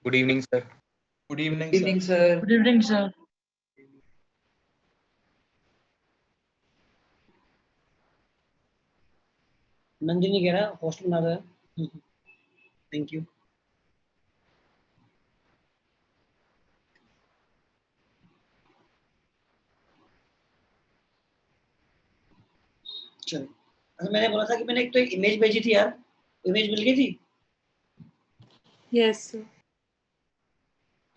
Good evening, sir. Good evening, Good evening, sir. sir. Good evening, sir. Nandini कह रहा hostel बना रहा है। Thank you. चलो, अच्छा मैंने बोला था कि मैंने एक तो इमेज भेजी थी यार, इमेज मिल गई थी। Yes, sir.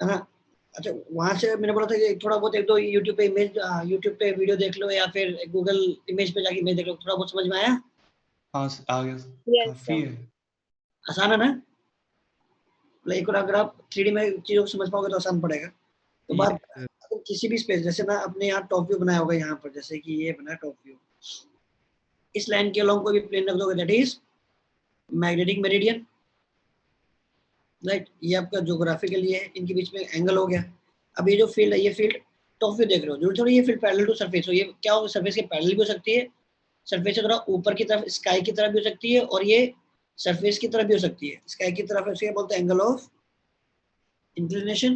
हाँ, अच्छा वहां से मैंने बोला था कि थोड़ा बहुत एक दो यूट्यूब पे इमेज, यूट्यूब पे वीडियो देख लो या फिर गूगल इमेज पे जाके इमेज देख लो, थोड़ा बहुत समझ में आया। हाँ आ गया। Yes, काफी sir. है। आसान है ना? मतलब एक बार अगर आप 3D में चीजों को समझ पाओगे तो आसान पड़ेगा। तो बात किसी भी स्पेस, जैसे ना अपने यहाँ टॉप व्यू बनाया होगा यहाँ पर, जैसे कि ये बना टॉप व्यू, इस लाइन के अलोंग कोई भी प्लेन रख दोगे, that is magnetic meridian, right. ये आपका ज्योग्राफी के लिए है, इनके बीच में एंगल हो गया। अब ये जो फील्ड है, ये फील्ड टॉप व्यू देख रहे हो, जरूर थोड़ी ये फील्ड पैरेलल टू सरफेस हो, ये क्या हो, सरफेस के पैरेलल भी हो सकती है, सरफेस से थोड़ा ऊपर की तरफ स्काई की तरफ भी हो सकती है, और ये सरफेस की तरफ भी हो सकती है, स्काई की तरफ है, उसे बोलते हैं एंगल ऑफ इंक्लिनेशन।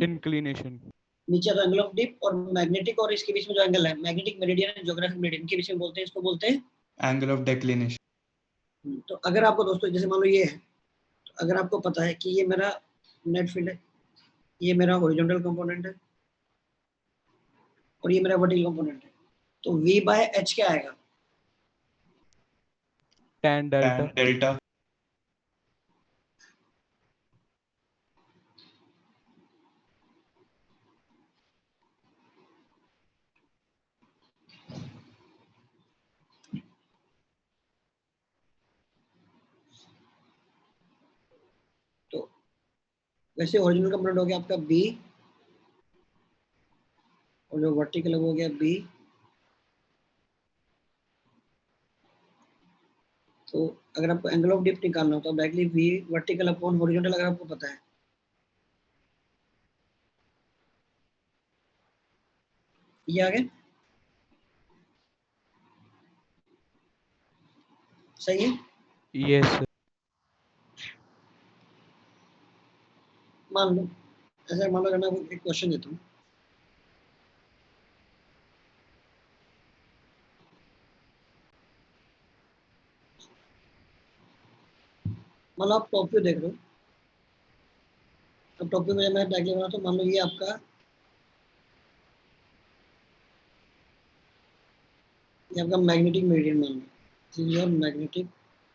नीचे तो एंगल ऑफ डिप, और मैग्नेटिक और इसके बीच में जो एंगल है, मैग्नेटिक मेरिडियन और ज्योग्राफिक मेरिडियन के बीच में बोलते हैं, इसको बोलते हैं एंगल ऑफ डेक्लिनेशन। तो अगर आपको दोस्तों जैसे मान लो ये है, तो अगर आपको पता है कि ये मेरा नेट फील्ड है, ये मेरा हॉरिजॉन्टल कंपोनेंट है और ये मेरा वर्टिकल कंपोनेंट है, तो V बाय H क्या आएगा? tan delta. डेल्टा। तो वैसे ओरिजिनल कंपोनेंट हो गया आपका B, और जो वर्टिकल हो गया B। तो अगर आपको एंगल ऑफ डिप निकालना हो तो directly V vertical upon horizontal, अगर आपको पता है, ये आ गया, सही है। Yes, sir. मान लो ऐसा, मान लो अगर मैं आपको एक क्वेश्चन देता हूँ, मान लो आप टॉप व्यू देख रहे हो, अब टॉप व्यू में मैं डायरेक्टली बना, तो मान लो ये आपका, ये आपका मैग्नेटिक मेरिडियन मान लो, ये मैग्नेटिक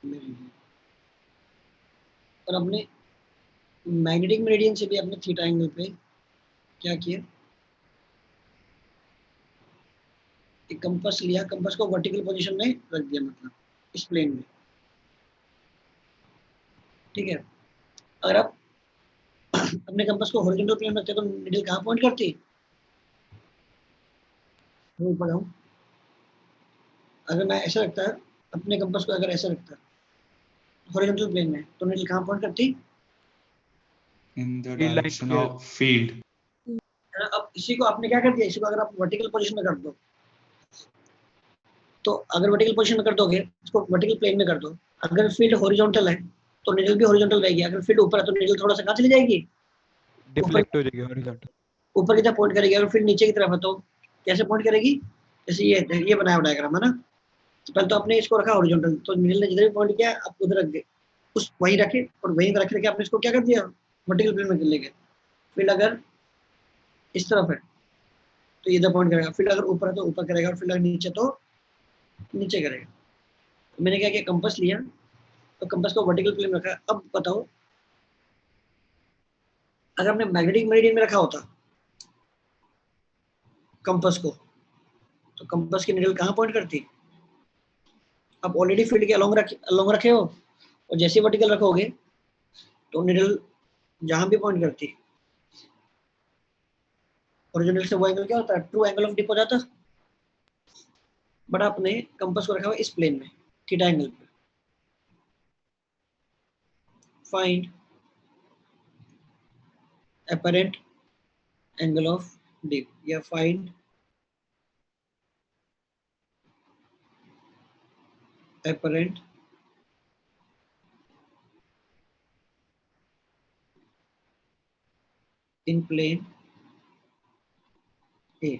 मेरिडियन, और अपने मैग्नेटिक मेरिडियन से भी अपने थीटा एंगल पे क्या किया, एक कंपास लिया, कंपास को वर्टिकल पोजीशन में रख दिया, मतलब इस प्लेन में, ठीक है। अगर आप अपने कंपास को हॉरिजॉन्टल प्लेन में रखते तो नीडल कहाँ पॉइंट करती? ऊपर जाऊं, अगर मैं ऐसा रखता है अपने कंपास को, अगर ऐसा रखता हॉरिजॉन्टल प्लेन में, तो नीडल कहाँ पॉइंट करती? In the Field line direction के- ऑफ फील्ड। अब इसी को आपने क्या कर दिया, इसी को अगर आप वर्टिकल पोजीशन में कर दो, तो अगर वर्टिकल पोजीशन में कर दोगे, इसको वर्टिकल प्लेन में कर दो, अगर फील्ड हॉरिजॉन्टल है तो नीडल भी हॉरिजॉन्टल रहेगी, अगर फील्ड ऊपर है तो नीडल थोड़ा सा कहाँ चली जाएगी? deflect हो जाएगी horizontal. ऊपर की तरफ पॉइंट करेगी। अगर फील्ड नीचे की तरफ है तो कैसे पॉइंट करेगी? जैसे ये बनाया हुआ डायग्राम है ना, तो पहले तो आपने इसको रखा हॉरिजॉन्टल, तो नीडल ने जिधर भी पॉइंट किया आप उधर रख दे, उस वहीं रखे, और वहीं रख के आपने इसको क्या कर दिया, वर्टिकल प्लेन में ले गए। फील्ड अगर इस तरफ है तो इधर पॉइंट करेगा, फील्ड अगर ऊपर है तो ऊपर करेगा, और फील्ड अगर नीचे तो नीचे करेगा। तो मैंने क्या किया, कंपास लिया, तो कंपास को वर्टिकल प्लेन में रखा। अब बताओ, अगर हमने मैग्नेटिक मेरिडियन में रखा होता कंपास को, तो कंपास की नीडल कहाँ पॉइंट करती? अब ऑलरेडी फील्ड के अलोंग रखे हो, और जैसे वर्टिकल रखोगे तो नीडल जहां भी पॉइंट करती, ओरिजिनल से वो एंगल क्या होता है, ट्रू एंगल ऑफ डिप हो जाता। बट आपने कंपास को रखा हुआ इस प्लेन में, थीटा एंगल पे। Find apparent angle of dip, या find apparent इन प्लेन ए।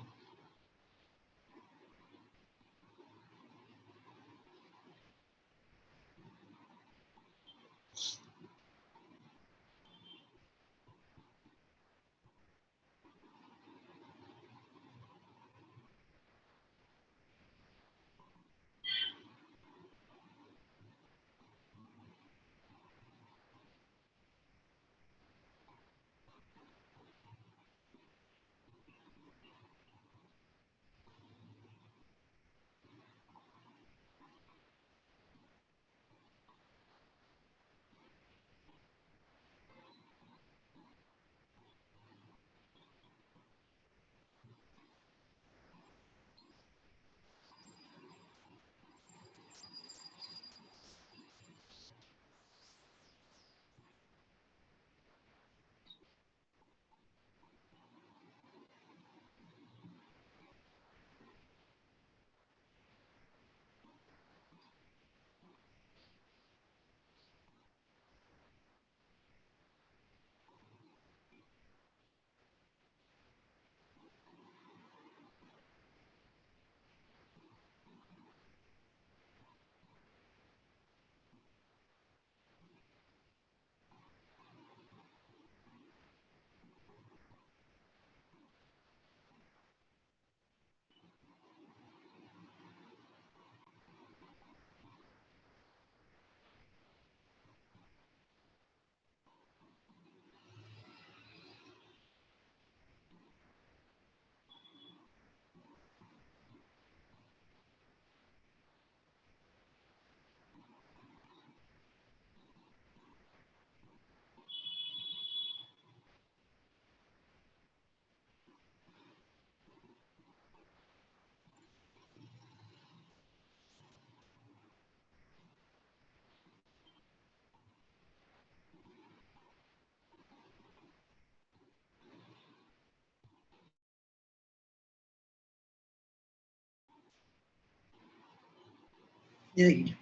ये देखिए,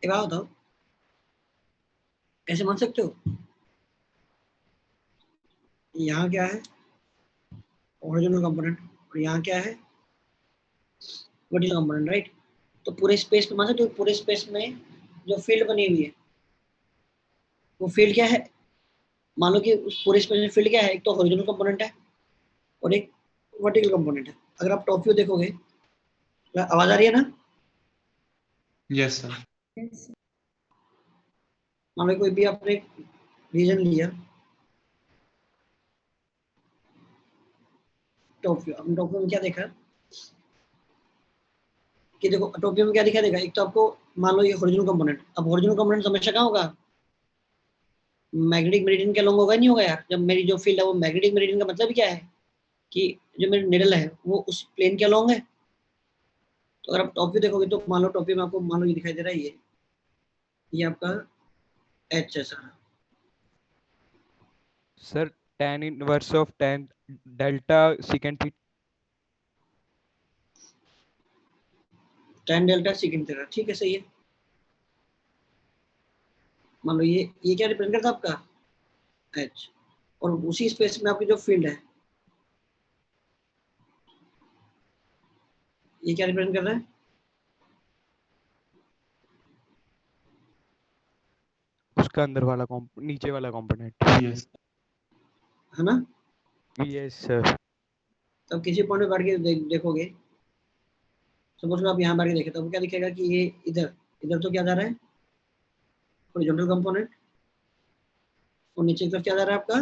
एक बात बताओ, ऐसे मान सकते हो यहाँ क्या है ओरिजिनल कंपोनेंट और यहाँ क्या है वर्टिकल कंपोनेंट, राइट? तो पूरे स्पेस में मान सकते हो, पूरे स्पेस में जो फील्ड बनी हुई है वो फील्ड क्या है? मान लो कि उस पूरे स्पेस में फील्ड क्या है, एक तो हॉरिजॉन्टल कंपोनेंट है और एक वर्टिकल कंपोनेंट है। अगर आप टॉप व्यू देखोगे, आवाज आ रही है ना? Yes sir. मान लो कोई भी आपने रीजन लिया टॉप व्यू, आपने टॉप व्यू में क्या देखा कि देखो टॉप व्यू में क्या दिखा देगा, एक तो आपको मान लो ये हॉरिजॉन्टल कंपोनेंट, अब हॉरिजॉन्टल कंपोनेंट हमेशा कहाँ होगा? मैग्नेटिक मेरिडियन के लॉन्ग होगा, नहीं होगा यार? जब मेरी जो फील्ड है वो मैग्नेटिक मेरिडियन का मतलब क्या है कि जो मेरी निडल है वो उस प्लेन के लॉन्ग है। तो अगर आप टॉप व्यू देखोगे तो मान लो टॉप व्यू में आपको मान लो ये दिखाई दे रहा है, ये आपका एच है सारा। Sir tan inverse of tan delta secant theta. tan delta second theta, ठीक है, सही है। मान लो ये क्या रिप्रेजेंट करता है आपका एच, और उसी स्पेस में आपकी जो फील्ड है ये क्या रिप्रेजेंट कर रहा है? उसका अंदर वाला नीचे वाला कंपोनेंट। यस है ना? Yes sir. तब किसी पॉइंट पे बैठ के देखोगे, सपोज आप यहाँ बैठ के देखें, तब क्या दिखेगा कि ये इधर इधर तो क्या जा रहा है हॉरिजॉन्टल कंपोनेंट, और नीचे की तरफ क्या जा रहा है आपका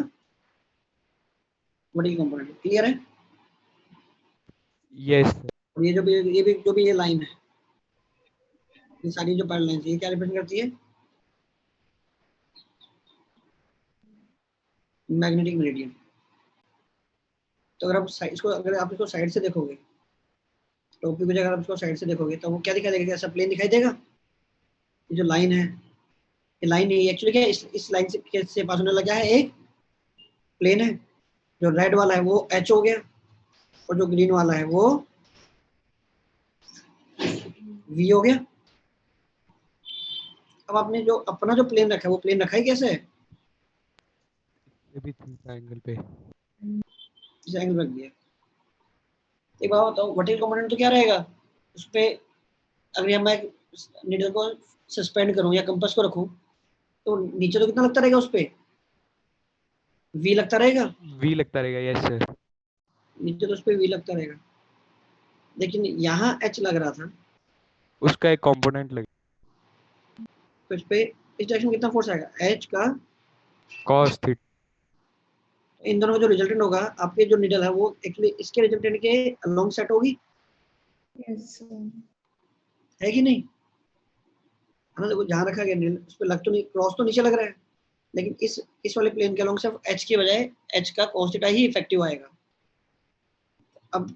वर्टिकल कंपोनेंट। क्लियर है? यस और ये जो भी ये लाइन है, ये सारी जो पैरल लाइन है, ये क्या रिप्रेजेंट करती है? Magnetic meridian. तो अगर आप इसको अगर आप इसको साइड से देखोगे, टॉपिक को अगर आप इसको साइड से देखोगे तो वो क्या दिखाई देगा? ऐसा प्लेन दिखाई देगा? ये जो लाइन है, ये लाइन है, एक्चुअली क्या है, इस लाइन से पास होने लगा है एक प्लेन है। जो रेड वाला है वो एच हो गया और जो ग्रीन वाला है वो वी हो गया। अब आपने जो अपना जो प्लेन रखा है वो प्लेन रखा है कैसे? ये भी थीटा एंगल पे। इस एंगल रख दिया। एक बात बताओ, वर्टिकल कंपोनेंट तो क्या रहेगा उस पे, अगर मैं नीडल को सस्पेंड करूं या कंपास को रखूं तो नीचे तो कितना लगता रहेगा उस पे, वी लगता रहेगा, वी लगता रहेगा, यस सर। नीचे तो उस पे वी लगता रहेगा, लेकिन यहाँ एच लग रहा था उसका एक कंपोनेंट लगे, तो इस पे इस डायरेक्शन में कितना फोर्स आएगा, एच का। Cos theta. इन दोनों का जो रिजल्टेंट होगा आपके जो निडल है वो एक्चुअली इसके रिजल्टेंट के अलोंग सेट होगी, यस सर। है कि नहीं, है ना। देखो जहाँ रखा गया निडल उस पे लग तो नहीं, क्रॉस तो नीचे लग रहा है, लेकिन इस वाले प्लेन के अलोंग सिर्फ एच की बजाय एच का cos थीटा ही इफेक्टिव आएगा। अब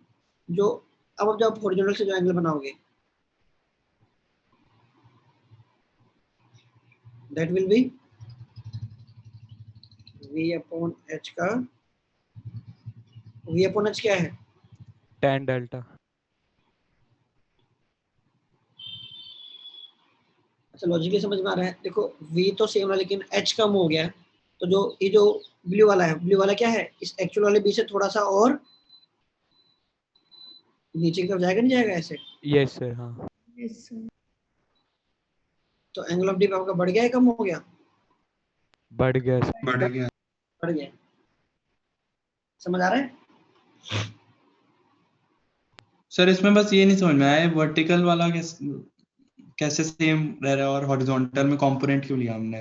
जो अब जब हॉरिजॉन्टल से जो एंगल बनाओगे that will be v upon h का, v अपॉन h क्या है, tan डेल्टा। अच्छा लॉजिकली समझ में आ रहा है। देखो v तो सेम है लेकिन h कम हो गया है, तो जो ये जो ब्लू वाला है, ब्लू वाला क्या है, इस एक्चुअल वाले b से थोड़ा सा और नीचे की तरफ जाएगा, नहीं जाएगा ऐसे, यस सर, हाँ। Yes sir. तो एंगल ऑफ dip आपका बढ़ गया है कम हो गया, बढ़ गया सर। बढ़ गया। बढ़ गया, समझ आ रहा है। सर इसमें बस ये नहीं समझ में आया वर्टिकल वाला कैसे सेम रह रहा है और हॉरिजॉन्टल में कंपोनेंट क्यों लिया हमने।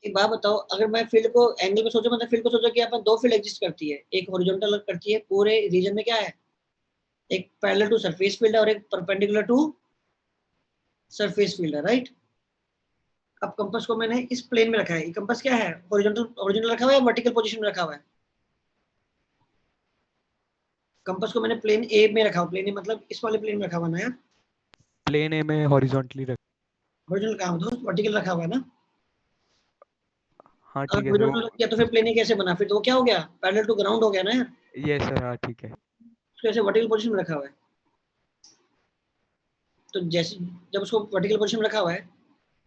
एक बात बताओ, अगर मैं फील्ड को एंगल पे सोचो, मतलब फील्ड को सोचो कि यहाँ पर दो फील्ड एग्जिस्ट करती है, एक हॉरिजॉन्टल करती है पूरे रीजन में, क्या है, एक पैरेलल टू सरफेस फील्ड है और एक परपेंडिकुलर टू सरफेस फील्ड है, राइट। अब कंपास को मैंने इस प्लेन में रखा है, ये कंपास क्या है, हॉरिजॉन्टल हॉरिजॉन्टल रखा हुआ है, वर्टिकल पोजीशन में रखा हुआ है। कंपास को मैंने प्लेन ए में रखा हुआ, प्लेन ए मतलब इस वाले प्लेन में रखा हुआ ना यार, प्लेन ए में हॉरिजॉन्टली रख। हॉरिजॉन्टल कहाँ दोस्त, वर्टिकल रखा हुआ है ना। हाँ अगर ठीक है सर, हॉरिजॉन्टल रख दिया तो फिर प्लेन ए कैसे बना, फिर तो वो क्या हो गया, पैरेलल टू ग्राउंड हो गया ना यार, यस सर, हाँ ठीक है। उसको ऐसे वर्टिकल पोजीशन में रखा हुआ है। तो जैसे जब उसको वर्टिकल पोजीशन में रखा हुआ है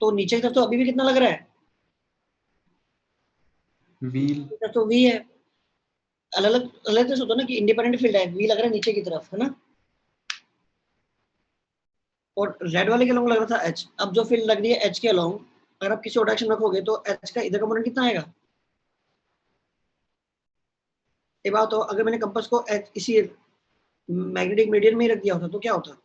तो नीचे की तरफ तो अभी भी कितना लग रहा है, व्हील। तो वी है, अलग अलग अलग से होता है ना कि इंडिपेंडेंट फील्ड है, वी लग रहा है नीचे की तरफ, है ना, और रेड वाले के अलोंग लग रहा था एच। अब जो फील्ड लग रही है एच के अलोंग, अगर आप किसी और डायरेक्शन रखोगे तो एच का इधर कंपोनेंट कितना आएगा। ये बात हो, अगर मैंने कंपास को एच इसी मैग्नेटिक मीडियन में ही रख दिया होता तो क्या होता,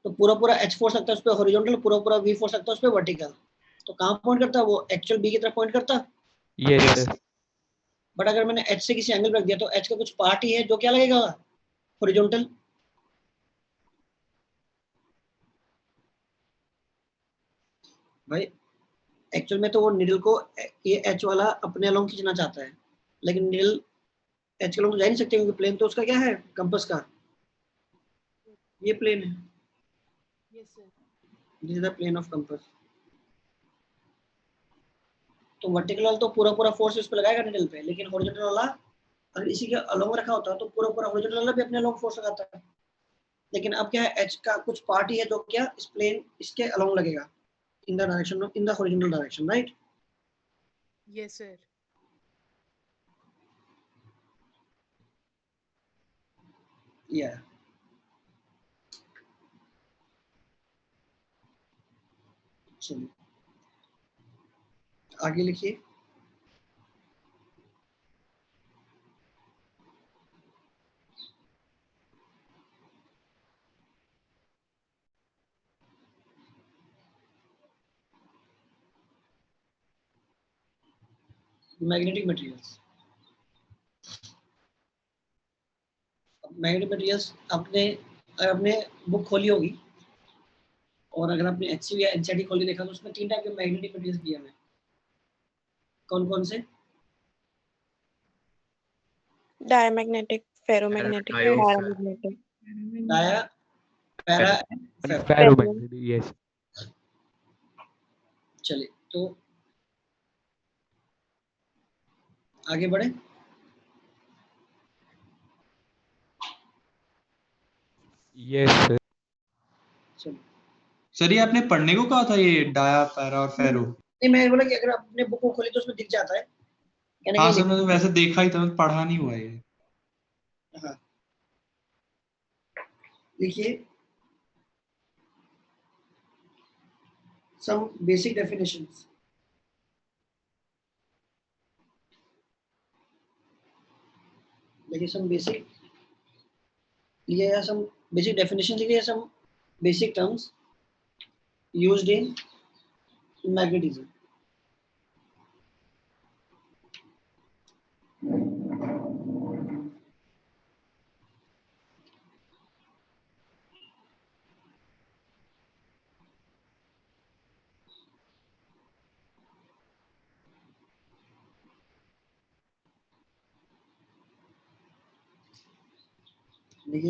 तो पूरा पूरा एच फोर्स लगता है उस पर हॉरिजॉन्टल, पूरा पूरा वी फोर्स लगता है उस पर वर्टिकल, तो कहाँ पॉइंट करता वो एक्चुअल बी की तरफ पॉइंट करता। Yes sir. बट अगर मैंने एच से किसी एंगल रख दिया तो एच का कुछ पार्ट ही है जो क्या लगेगा, हॉरिजॉन्टल। भाई एक्चुअल में तो वो निडल को ये एच वाला अपने अलोंग खींचना चाहता है, लेकिन निडल एच के अलोंग तो जा ही नहीं सकते क्योंकि प्लेन तो उसका क्या है, कंपास का, ये प्लेन है, yes sir. This is the plane of compass. तो वर्टिकल वाला तो पूरा पूरा फोर्स इस पे लगाएगा निडल पे, लेकिन हॉरिजॉन्टल वाला अगर इसी के अलोंग रखा होता तो पूरा पूरा हॉरिजॉन्टल वाला भी अपने अलोंग फोर्स लगाता है, लेकिन अब क्या है, एच का कुछ पार्ट ही है जो क्या इस प्लेन इसके अलोंग लगेगा, in the direction of in the horizontal direction, right. Yes sir. या चलिए आगे लिखिए। मैग्नेटिक मटेरियल्स, मैग्नेटिक मटेरियल्स आपने अगर आपने बुक खोली होगी और अगर आपने एचसीवी या एनसीईआरटी खोली देखा तो उसमें 3 टाइप के मैग्नेटिक मटेरियल्स दिए हुए हैं, कौन कौन से, diamagnetic, ferromagnetic, paramagnetic. Dia, para, ferro. Ferromagnetic, yes. चलिए तो आगे बढ़े। Yes sir. चलिए सर ये आपने पढ़ने को कहा था ये डाया पैरा और फेरो। नहीं मैं बोला कि अगर आपने बुक को खोली तो उसमें दिख जाता है कहने हाँ के सर, मैंने वैसे देखा ही था, पढ़ा नहीं हुआ ये। हाँ लिखिए some basic definitions. Some basic some basic definitions, some basic terms used in magnetism.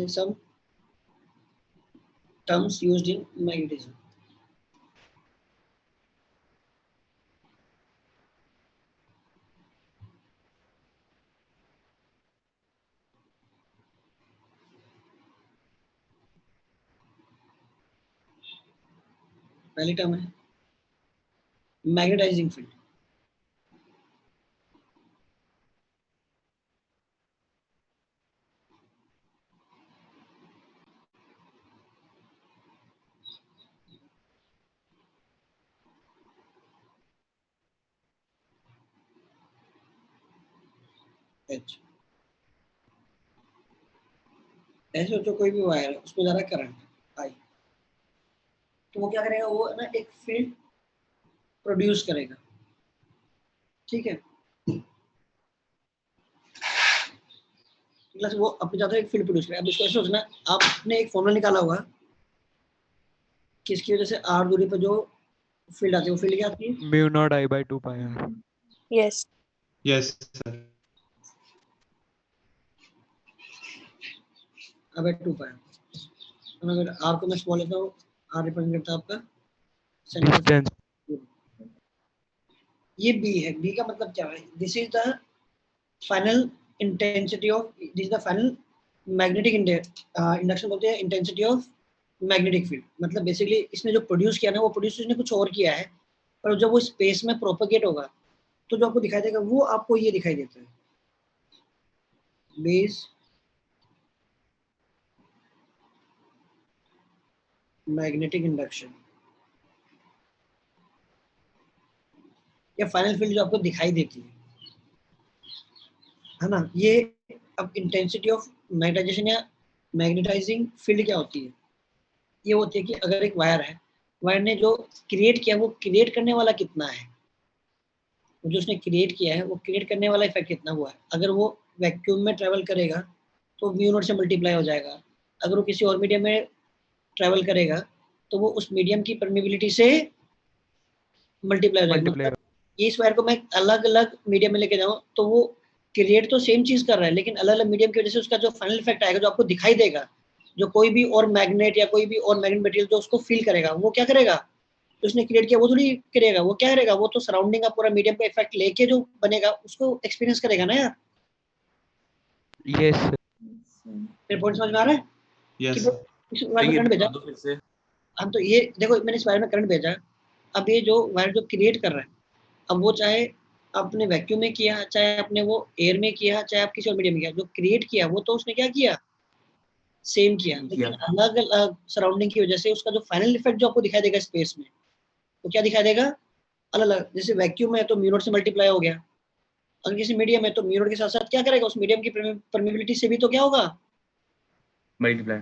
Some terms used in magnetism. पहली टर्म है मैग्नेटाइजिंग फील्ड। एच ऐसे सोचो कोई भी वायर है उसमें जा रहा है करंट आई, तो वो क्या करेगा, वो ना एक फील्ड प्रोड्यूस करेगा, ठीक है। प्लस वो अपने जाता है एक फील्ड प्रोड्यूस करेगा। अब इसको ऐसे सोचना, आपने एक फॉर्मूला निकाला होगा किसकी वजह से आर दूरी पर जो फील्ड आती है वो फील्ड क्या आती है? Mu naught I by 2 pi R. Yes. Yes sir. अब 2 पाई, अगर आर को मैं स्मॉल लेता हूँ, आर रिप्रेजेंट करता है आपका डिस्टेंस। ये बी है। बी का मतलब क्या है? This is the final intensity of, this is the final magnetic induction बोलते हैं इंटेंसिटी ऑफ मैग्नेटिक फील्ड। मतलब बेसिकली इसने जो प्रोड्यूस किया ना, वो प्रोड्यूस इसने कुछ और किया है, पर जब वो स्पेस में प्रोपेगेट होगा तो जो आपको दिखाई देगा वो आपको ये दिखाई देता है, बेस मैग्नेटिक इंडक्शन या फाइनल फील्ड जो आपको दिखाई देती है ना। ये अब इंटेंसिटी ऑफ मैग्नेटाइजेशन या मैग्नेटाइजिंग फील्ड क्या होती है? ये होती है कि अगर एक वायर है, वायर ने जो क्रिएट किया वो क्रिएट करने वाला कितना है, जो उसने क्रिएट किया है वो क्रिएट करने वाला इफेक्ट कितना हुआ है। अगर वो वैक्यूम में ट्रेवल करेगा तो म्यू नॉट से मल्टीप्लाई हो जाएगा, अगर वो किसी और मीडियम में ट्रेवल करेगा तो वो उस मीडियम की परमिबिलिटी से मल्टीप्लाई हो जाएगा। मतलब इस वायर को मैं अलग अलग मीडियम में लेके जाऊँ तो वो क्रिएट तो सेम चीज कर रहा है, लेकिन अलग अलग मीडियम की वजह से उसका जो फाइनल इफेक्ट आएगा, जो आपको दिखाई देगा, जो कोई भी और मैग्नेट या कोई भी और मैग्नेट मटेरियल जो उसको फील करेगा, वो क्या करेगा, तो उसने क्रिएट किया वो थोड़ी करेगा, वो क्या करेगा, वो तो सराउंडिंग का पूरा मीडियम का इफेक्ट लेके जो बनेगा उसको एक्सपीरियंस करेगा ना यार। यस मेरे पॉइंट समझ में आ रहा है? यस इस वायर में करंट भेजा, हम तो ये देखो मैंने इस वायर में करंट भेजा, अब ये जो वायर जो क्रिएट कर रहा है, अब वो चाहे आपने वैक्यूम में किया, चाहे आपने वो एयर में किया, चाहे आप किसी और मीडियम में किया, जो क्रिएट किया वो तो उसने क्या किया, सेम किया, लेकिन अलग अलग सराउंडिंग की वजह से उसका जो फाइनल इफेक्ट जो आपको दिखाई देगा स्पेस में, वो क्या दिखाई देगा, अलग अलग। जैसे वैक्यूम है तो म्यू नॉट से मल्टीप्लाई हो गया, अगर किसी मीडियम है तो म्यू नॉट के साथ साथ क्या करेगा, उस मीडियम की परमिबिलिटी से भी तो क्या होगा, Multiple.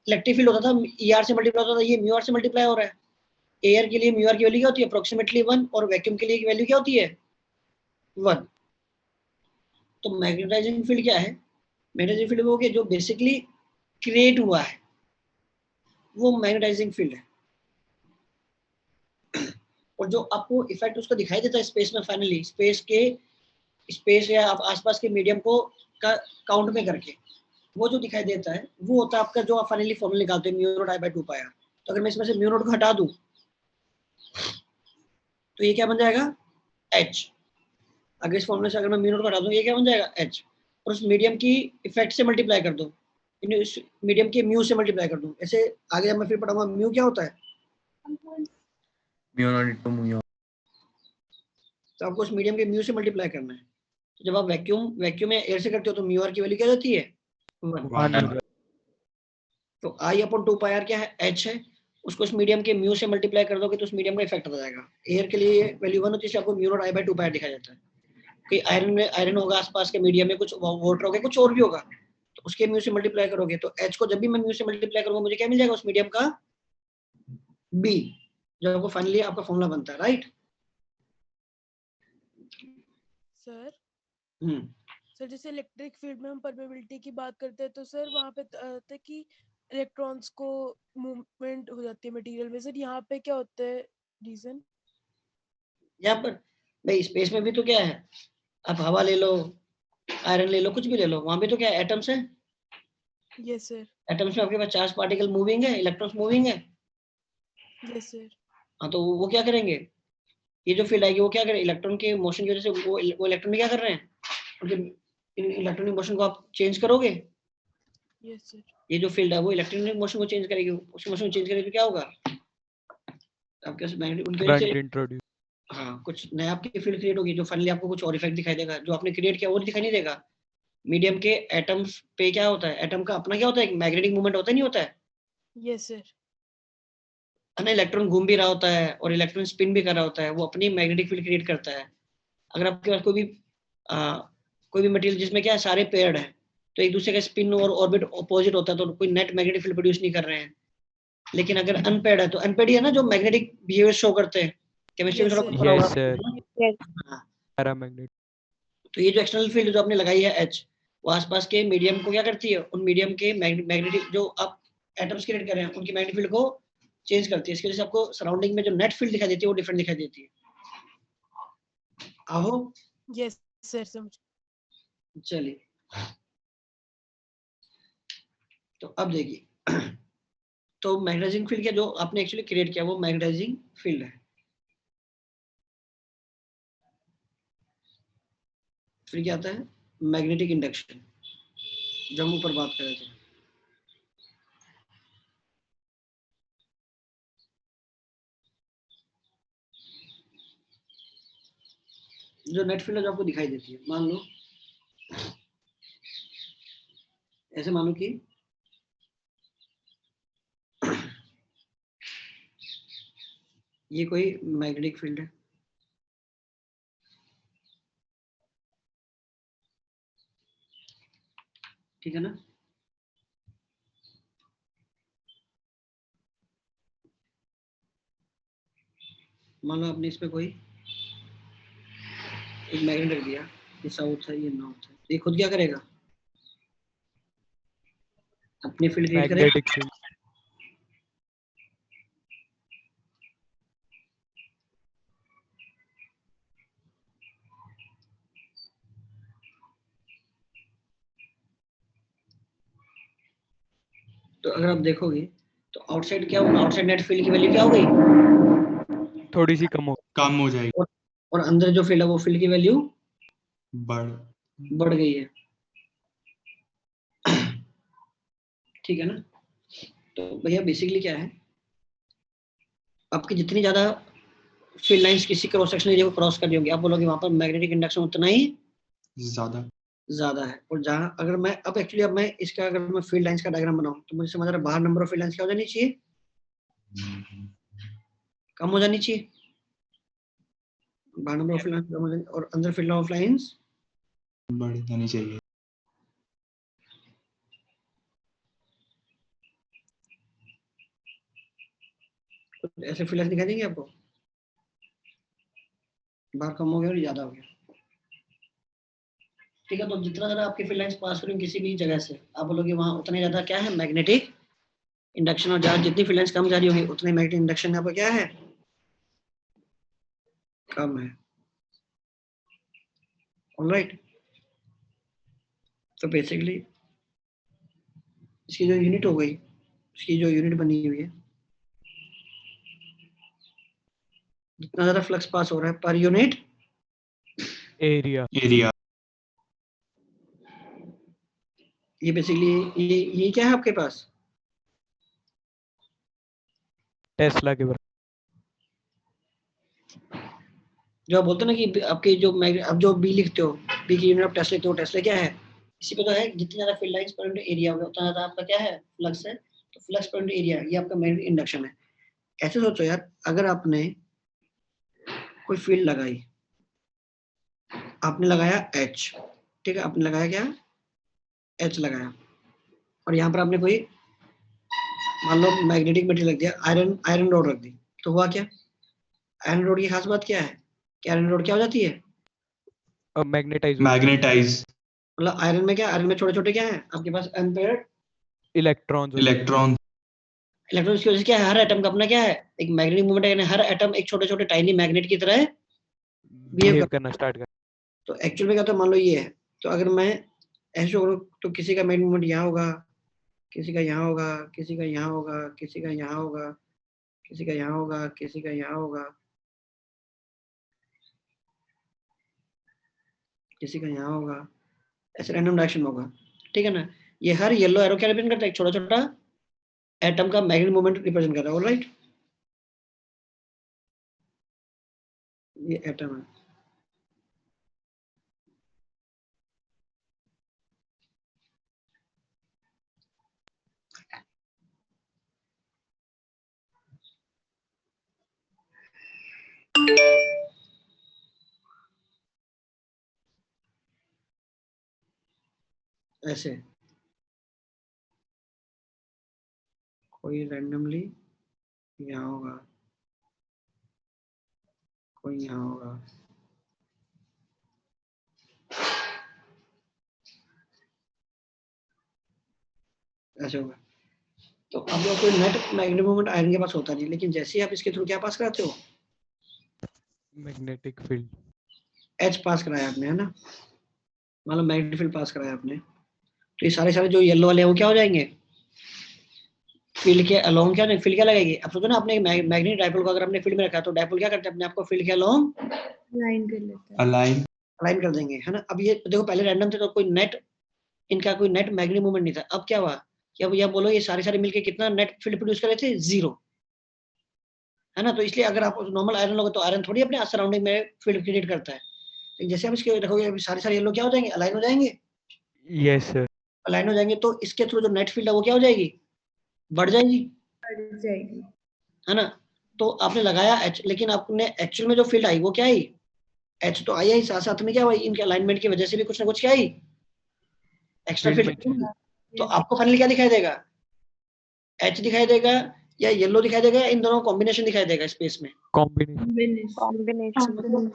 इलेक्ट्रिक फील्ड होता था ईआर से मल्टीप्लाई होता था, ये म्यू आर से मल्टीप्लाई हो रहा है। एयर के लिए म्यू आर की वैल्यू क्या होती है, अप्रोक्सीमेटली 1, और वैक्यूम के लिए वैल्यू क्या होती है, 1। तो मैग्नेटाइजिंग फील्ड क्या है, मैग्नेटाइजिंग फील्ड वो जो बेसिकली क्रिएट हुआ है वो मैग्नेटाइजिंग फील्ड है, और जो आपको इफेक्ट उसका दिखाई देता है स्पेस में, फाइनली स्पेस या आप आसपास के मीडियम को का काउंट में करके वो जो दिखाई देता है वो होता है आपका जो आप फाइनली फॉर्मूला निकालते हैं, mu naught I by 2 pi R. तो अगर मैं इसमें से म्यू नॉट को हटा दूं तो ये क्या बन जाएगा, एच। अगर इस फॉर्मूले से अगर मैं म्यू नॉट को हटा दूं ये क्या बन जाएगा, एच, और उस मीडियम की इफेक्ट से मल्टीप्लाई कर दो, इस मीडियम के म्यू से मल्टीप्लाई कर दूं। ऐसे आगे जब मैं फिर पढ़ाऊंगा म्यू क्या होता है, म्यू नॉट इनटू म्यू तो आपको उस मीडियम के म्यू से मल्टीप्लाई करना है। तो जब आप वैक्यूम में एयर से करते हो तो म्यू आर की वैल्यू क्या जाती है 1। 1 तो आई अपॉन 2 पाई आर क्या है, एच है, उसको उस मीडियम के म्यू से मल्टीप्लाई कर दोगे तो उस मीडियम का इफेक्ट आ जाएगा। एयर के लिए वैल्यू 1 होती है, इसलिए आपको mu naught I by 2 pi R दिखाया जाता है। कोई आयरन होगा आसपास के मीडियम में, कुछ वाटर होगा, कुछ और भी होगा, तो उसके म्यू से मल्टीप्लाई करोगे तो एच को जब भी मैं म्यू से मल्टीप्लाई करूंगा मुझे क्या मिल जाएगा, उस मीडियम का बी, जो आपको फाइनली आपका फॉर्मूला बनता है, राइट। सर हम्म सर जैसे इलेक्ट्रिक फील्ड में हम परमेबिलिटी की बात करते हैं तो सर वहाँ पे था कि इलेक्ट्रॉन्स को मूवमेंट हो जाती है मटेरियल में। सर यहाँ पे क्या होता है रीजन? यहाँ पर भाई स्पेस में भी तो क्या है, आप हवा ले लो, आयरन ले लो, कुछ भी ले लो, वहां पे तो क्या है, एटम्स है। Yes sir. एटम्स में आपके पास चार्ज पार्टिकल मूविंग है, इलेक्ट्रॉन्स मूविंग है। Yes sir. हाँ तो वो क्या करेंगे, ये जो फील्ड आएगी वो क्या करें, इलेक्ट्रॉन के मोशन की वजह से वो इलेक्ट्रॉन क्या कर रहे हैं, उनके इलेक्ट्रॉनिक मोशन को आप चेंज करोगे। Yes sir. ये जो फील्ड है वो इलेक्ट्रॉनिक मोशन को चेंज करेगी, उस मोशन को चेंज करेगी तो क्या होगा, आपके मैग्नेटिक उनकी वजह करंट से इंट्रोड्यूस हाँ कुछ नया आपकी फील्ड क्रिएट होगी, जो फाइनली आपको कुछ और इफेक्ट दिखाई देगा, जो आपने क्रिएट किया वो दिखाई नहीं देगा। मीडियम के एटम्स पे क्या होता है, एटम का अपना क्या होता है, एक मैग्नेटिक मूवमेंट होता है, नहीं होता है यस सर। ना, इलेक्ट्रॉन घूम भी रहा होता है और इलेक्ट्रॉन स्पिन भी कर रहा होता है, वो अपनी मैग्नेटिक फील्ड क्रिएट करता है। अगर आपके पास कोई भी मटेरियल जिसमें क्या है सारे पेयर्ड है, तो एक दूसरे का स्पिन और ऑर्बिट ऑपोजिट होता है, तो कोई नेट मैग्नेटिक फील्ड प्रोड्यूस नहीं कर रहे हैं। लेकिन अगर अनपेयर्ड है तो अनपेयर्ड है ना, जो मैग्नेटिक बिहेवियर शो करते हैं, केमिस्ट्री में Yes, थोड़ा sir. पढ़ा होगा यस सर Yes. हाँ, पैरामैग्नेट तो ये जो एक्सटर्नल फील्ड जो आपने लगाई है एच, वो आसपास के मीडियम को क्या करती है, उन मीडियम के मैग्नेटिक जो आप एटम्स क्रिएट कर रहे हैं उनकी मैग्नेटिक फील्ड को चेंज करती है। इसकी वजह से आपको सराउंडिंग में जो नेट फील्ड दिखाई देती है वो डिफरेंट दिखाई देती है। आहो यस सर समझ। चलिए, तो अब देखिए तो मैग्नेटाइजिंग फील्ड क्या जो आपने एक्चुअली क्रिएट किया वो मैग्नेटाइजिंग फील्ड है। फिर क्या आता है, मैग्नेटिक इंडक्शन, जो हम ऊपर बात कर रहे थे। जो नेट फील्ड है जो आपको दिखाई देती है, मान लो ऐसे, मानो कि ये कोई मैग्नेटिक फील्ड है, ठीक है ना। मान लो आपने इस पे कोई एक मैग्नेट रख दिया, ये साउथ है ये नॉर्थ है, ये खुद क्या करेगा, अपनी फील्ड क्रिएट करेगा। मैग्नेटिक फील्ड तो अगर आप देखोगे तो आउटसाइड क्या होगा, आउटसाइड नेट फील्ड की वैल्यू क्या हो गई, थोड़ी सी कम हो जाएगी, और अंदर जो फील्ड है वो फील्ड की वैल्यू बढ़ बढ़ गई है, ठीक है ना। तो भैया बेसिकली क्या है, आपकी जितनी ज्यादा फील्ड लाइंस किसी क्रॉस सेक्शनल एरिया को क्रॉस कर रही होंगी, आप बोलोगे वहां पर मैग्नेटिक इंडक्शन उतना ही ज्यादा है। और जहां अगर मैं अब एक्चुअली अब मैं इसका अगर मैं फील्ड लाइंस का डायग्राम बनाऊं तो मुझे समझ आ रहा है बाहर नंबर ऑफ फील्ड लाइंस क्या हो जानी चाहिए, कम हो जानी चाहिए, बाहर नंबर ऑफ फील्ड लाइंस कम हो जानी, और अंदर फील्ड ऑफ लाइंस बढ़ जानी चाहिए। ऐसे फील्ड लाइंस दिखाई देंगे आपको, बाहर कम हो गया और ज्यादा हो गया, ठीक है। तो जितना ज्यादा आपकी फील्ड लाइंस पास करेंगे किसी भी जगह से, आप बोलोगे वहां उतना ज्यादा क्या है, मैग्नेटिक इंडक्शन, और जहां जितनी फील्ड लाइंस कम जा रही होगी उतनी मैग्नेटिक इंडक्शन यहाँ पर क्या है, कम है। ऑलराइट, तो बेसिकली इसकी जो यूनिट हो गई, इसकी जो यूनिट बनी हुई है, जितना ज्यादा फ्लक्स पास हो रहा है पर यूनिट एरिया ये बेसिकली ये क्या है आपके पास, टेस्ला के बराबर जो आप बोलते हो ना कि आपके जो आप जो बी लिखते हो, बी की यूनिट ऑफ टेस्ला लिखते हो, टेस्ला क्या है? इसी पे तो है, जितनी ज्यादा field lines per unit area होगा उतना ज्यादा आपका क्या है? फ्लक्स है। तो फ्लक्स पर यूनिट एरिया ये आपका मैग्नेटिक इंडक्शन है। ऐसे सोचो यार, अगर आपने कोई फील्ड लगाई, आपने लगाया H, ठीक है, आपने लगाया क्या? H लगाया, और यहाँ पर आपने कोई मान लो मैग्नेटिक मटेरियल रख दिया, आयरन रोड रख दी, तो हुआ क्या? आयरन रोड की खास बात क्या है कि आयरन रोड क्या हो जाती है? Magnetise magnetise. मतलब आयरन में क्या, आयरन में छोटे छोटे क्या है आपके पास? Ampere electrons electron. इलेक्ट्रॉन की वजह से क्या है? हर एटम का अपना क्या है? एक मैग्नेटिक मोमेंट है, यानी हर एटम एक छोटे छोटे टाइनी मैग्नेट की तरह बिहेव करना स्टार्ट कर। तो एक्चुअल में क्या, तो मान लो ये है, तो अगर मैं ऐसे करूँ तो किसी का मैग्नेटिक मोमेंट यहाँ होगा, किसी का यहाँ होगा, किसी का यहाँ होगा, किसी का यहाँ होगा, किसी का यहाँ होगा, किसी का यहाँ होगा, किसी का यहाँ होगा, ऐसे रैंडम डायरेक्शन में होगा, ठीक है ना? ये हर येलो एरो क्या रिप्रेजेंट करता है? एक छोटा छोटा एटम का मैग्नेटिक मोमेंट रिप्रेजेंट कर रहा है, ऑलराइट? ये एटम है, ऐसे कोई रैंडमली यहाँ होगा, कोई यहाँ होगा, ऐसे होगा। तो अब लोग कोई नेट मैग्नेटिक मोमेंट आयरन के पास होता नहीं, लेकिन जैसे ही आप इसके थ्रू क्या पास कराते हो? Magnetic field. एच पास कराया आपने, है ना? मतलब मैग्नेटिक फील्ड पास कराया आपने, तो ये सारे जो येलो वाले हैं वो क्या हो जाएंगे? फील्ड के अलोंग क्या फील्ड क्या लगेगी? अब सोचो ना, आपने मैग्नेटिक डायपोल को अगर अपने फील्ड में रखा तो डायपोल क्या करते हैं? अपने आप को फील्ड के अलोंग अलाइन कर लेते हैं। अलाइन कर देंगे, है ना? अब ये देखो, पहले रैंडम थे तो कोई नेट, इनका कोई नेट मैग्नेटिक मूवमेंट नहीं था। अब क्या हुआ कि अब यह बोलो ये सारे मिलके कितना नेट फील्ड प्रोड्यूस कर रहे थे? 0, है ना? तो इसलिए अगर आप नॉर्मल आयरन लोगे तो आयरन थोड़ी अपने सराउंडिंग में फील्ड क्रिएट करता है, लेकिन जैसे हम इसके रखोगे सारे येलो क्या हो जाएंगे? अलाइन हो जाएंगे। Yes sir. अलाइन हो जाएंगे तो इसके थ्रू जो नेट फील्ड है वो क्या हो जाएगी? बढ़ जाएगी, बढ़ जाएगी। है ना? तो आपने लगाया H, लेकिन आपने एक्चुअल में जो फील्ड आई वो क्या आई? H तो आई, साथ साथ में क्या हुआ? इनके अलाइनमेंट की वजह से भी कुछ ना कुछ क्या आई? Extra field field. में तो आपको फाइनली क्या दिखाई देगा? H दिखाई देगा या येलो दिखाई देगा, या इन दोनों कॉम्बिनेशन दिखाई देगा स्पेस में? कॉम्बिनेशन।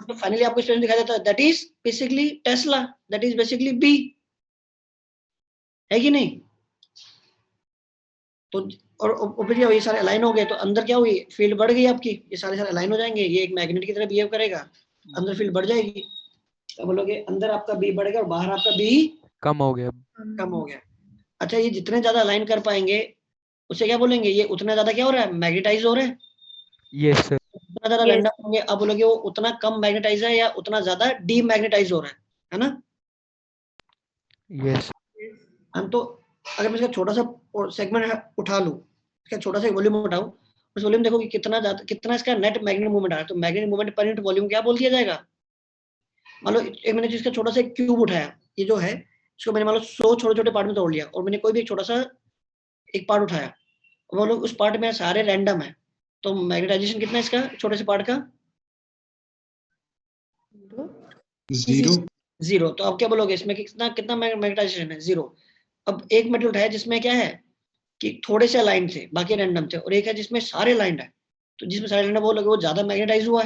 तो फाइनली आपको स्पेस में दिखाई देता है, that is basically tesla, that is basically B, है कि नहीं? तो और ये सारे अलाइन हो गए तो अंदर क्या हुई? फील्ड बढ़ गई आपकी, ये सारे अलाइन हो जाएंगे, ये एक मैग्नेट की तरह बिहेव करेगा, अंदर फील्ड बढ़ जाएगी। तो बोलोगे अंदर आपका बी बढ़ गया और बाहर आपका बी कम हो गया। कम हो गया। अच्छा, ये जितने ज्यादा अलाइन कर पाएंगे उसे क्या बोलेंगे? ये उतना ज्यादा क्या हो रहा है? मैग्नेटाइज हो रहा है। Yes sir. उतना ज्यादा रैंडम होंगे, अब बोलोगे वो उतना कम मैग्नेटाइज है या उतना ज्यादा डीमैग्नेटाइज हो रहा है ना? यस। हम तो अगर मैं इसका छोटा सा सेगमेंट उठा लूं, इसका छोटा सा वॉल्यूम उठाऊं, उस वॉल्यूम देखो कि कितना इसका नेट मैग्नेटिक मूवमेंट आ रहा है, तो magnetic movement per unit volume क्या बोल दिया जाएगा? मान लो मैंने जिसका छोटा सा क्यूब उठाया, ये जो है इसको मैंने मान लो 100 छोटे छोटे पार्ट में तोड़ लिया, और मैंने कोई भी एक छोटा सा एक पार्ट उठाया, और मान लो उस पार्ट में सारे रैंडम है, तो मैग्नेटाइजेशन कितना है इसका छोटे से पार्ट का? 0। तो अब क्या बोलोगे इसमें कितना कितना मैग्नेटाइजेशन है? 0। अब एक मेटल उठाया जिसमें क्या है कि थोड़े से अलाइन थे, बाकी रैंडम थे, और एक है जिसमें सारे अलाइंड है, तो जिसमें सारे अलाइंड है वो ज्यादा मैग्नेटाइज हुआ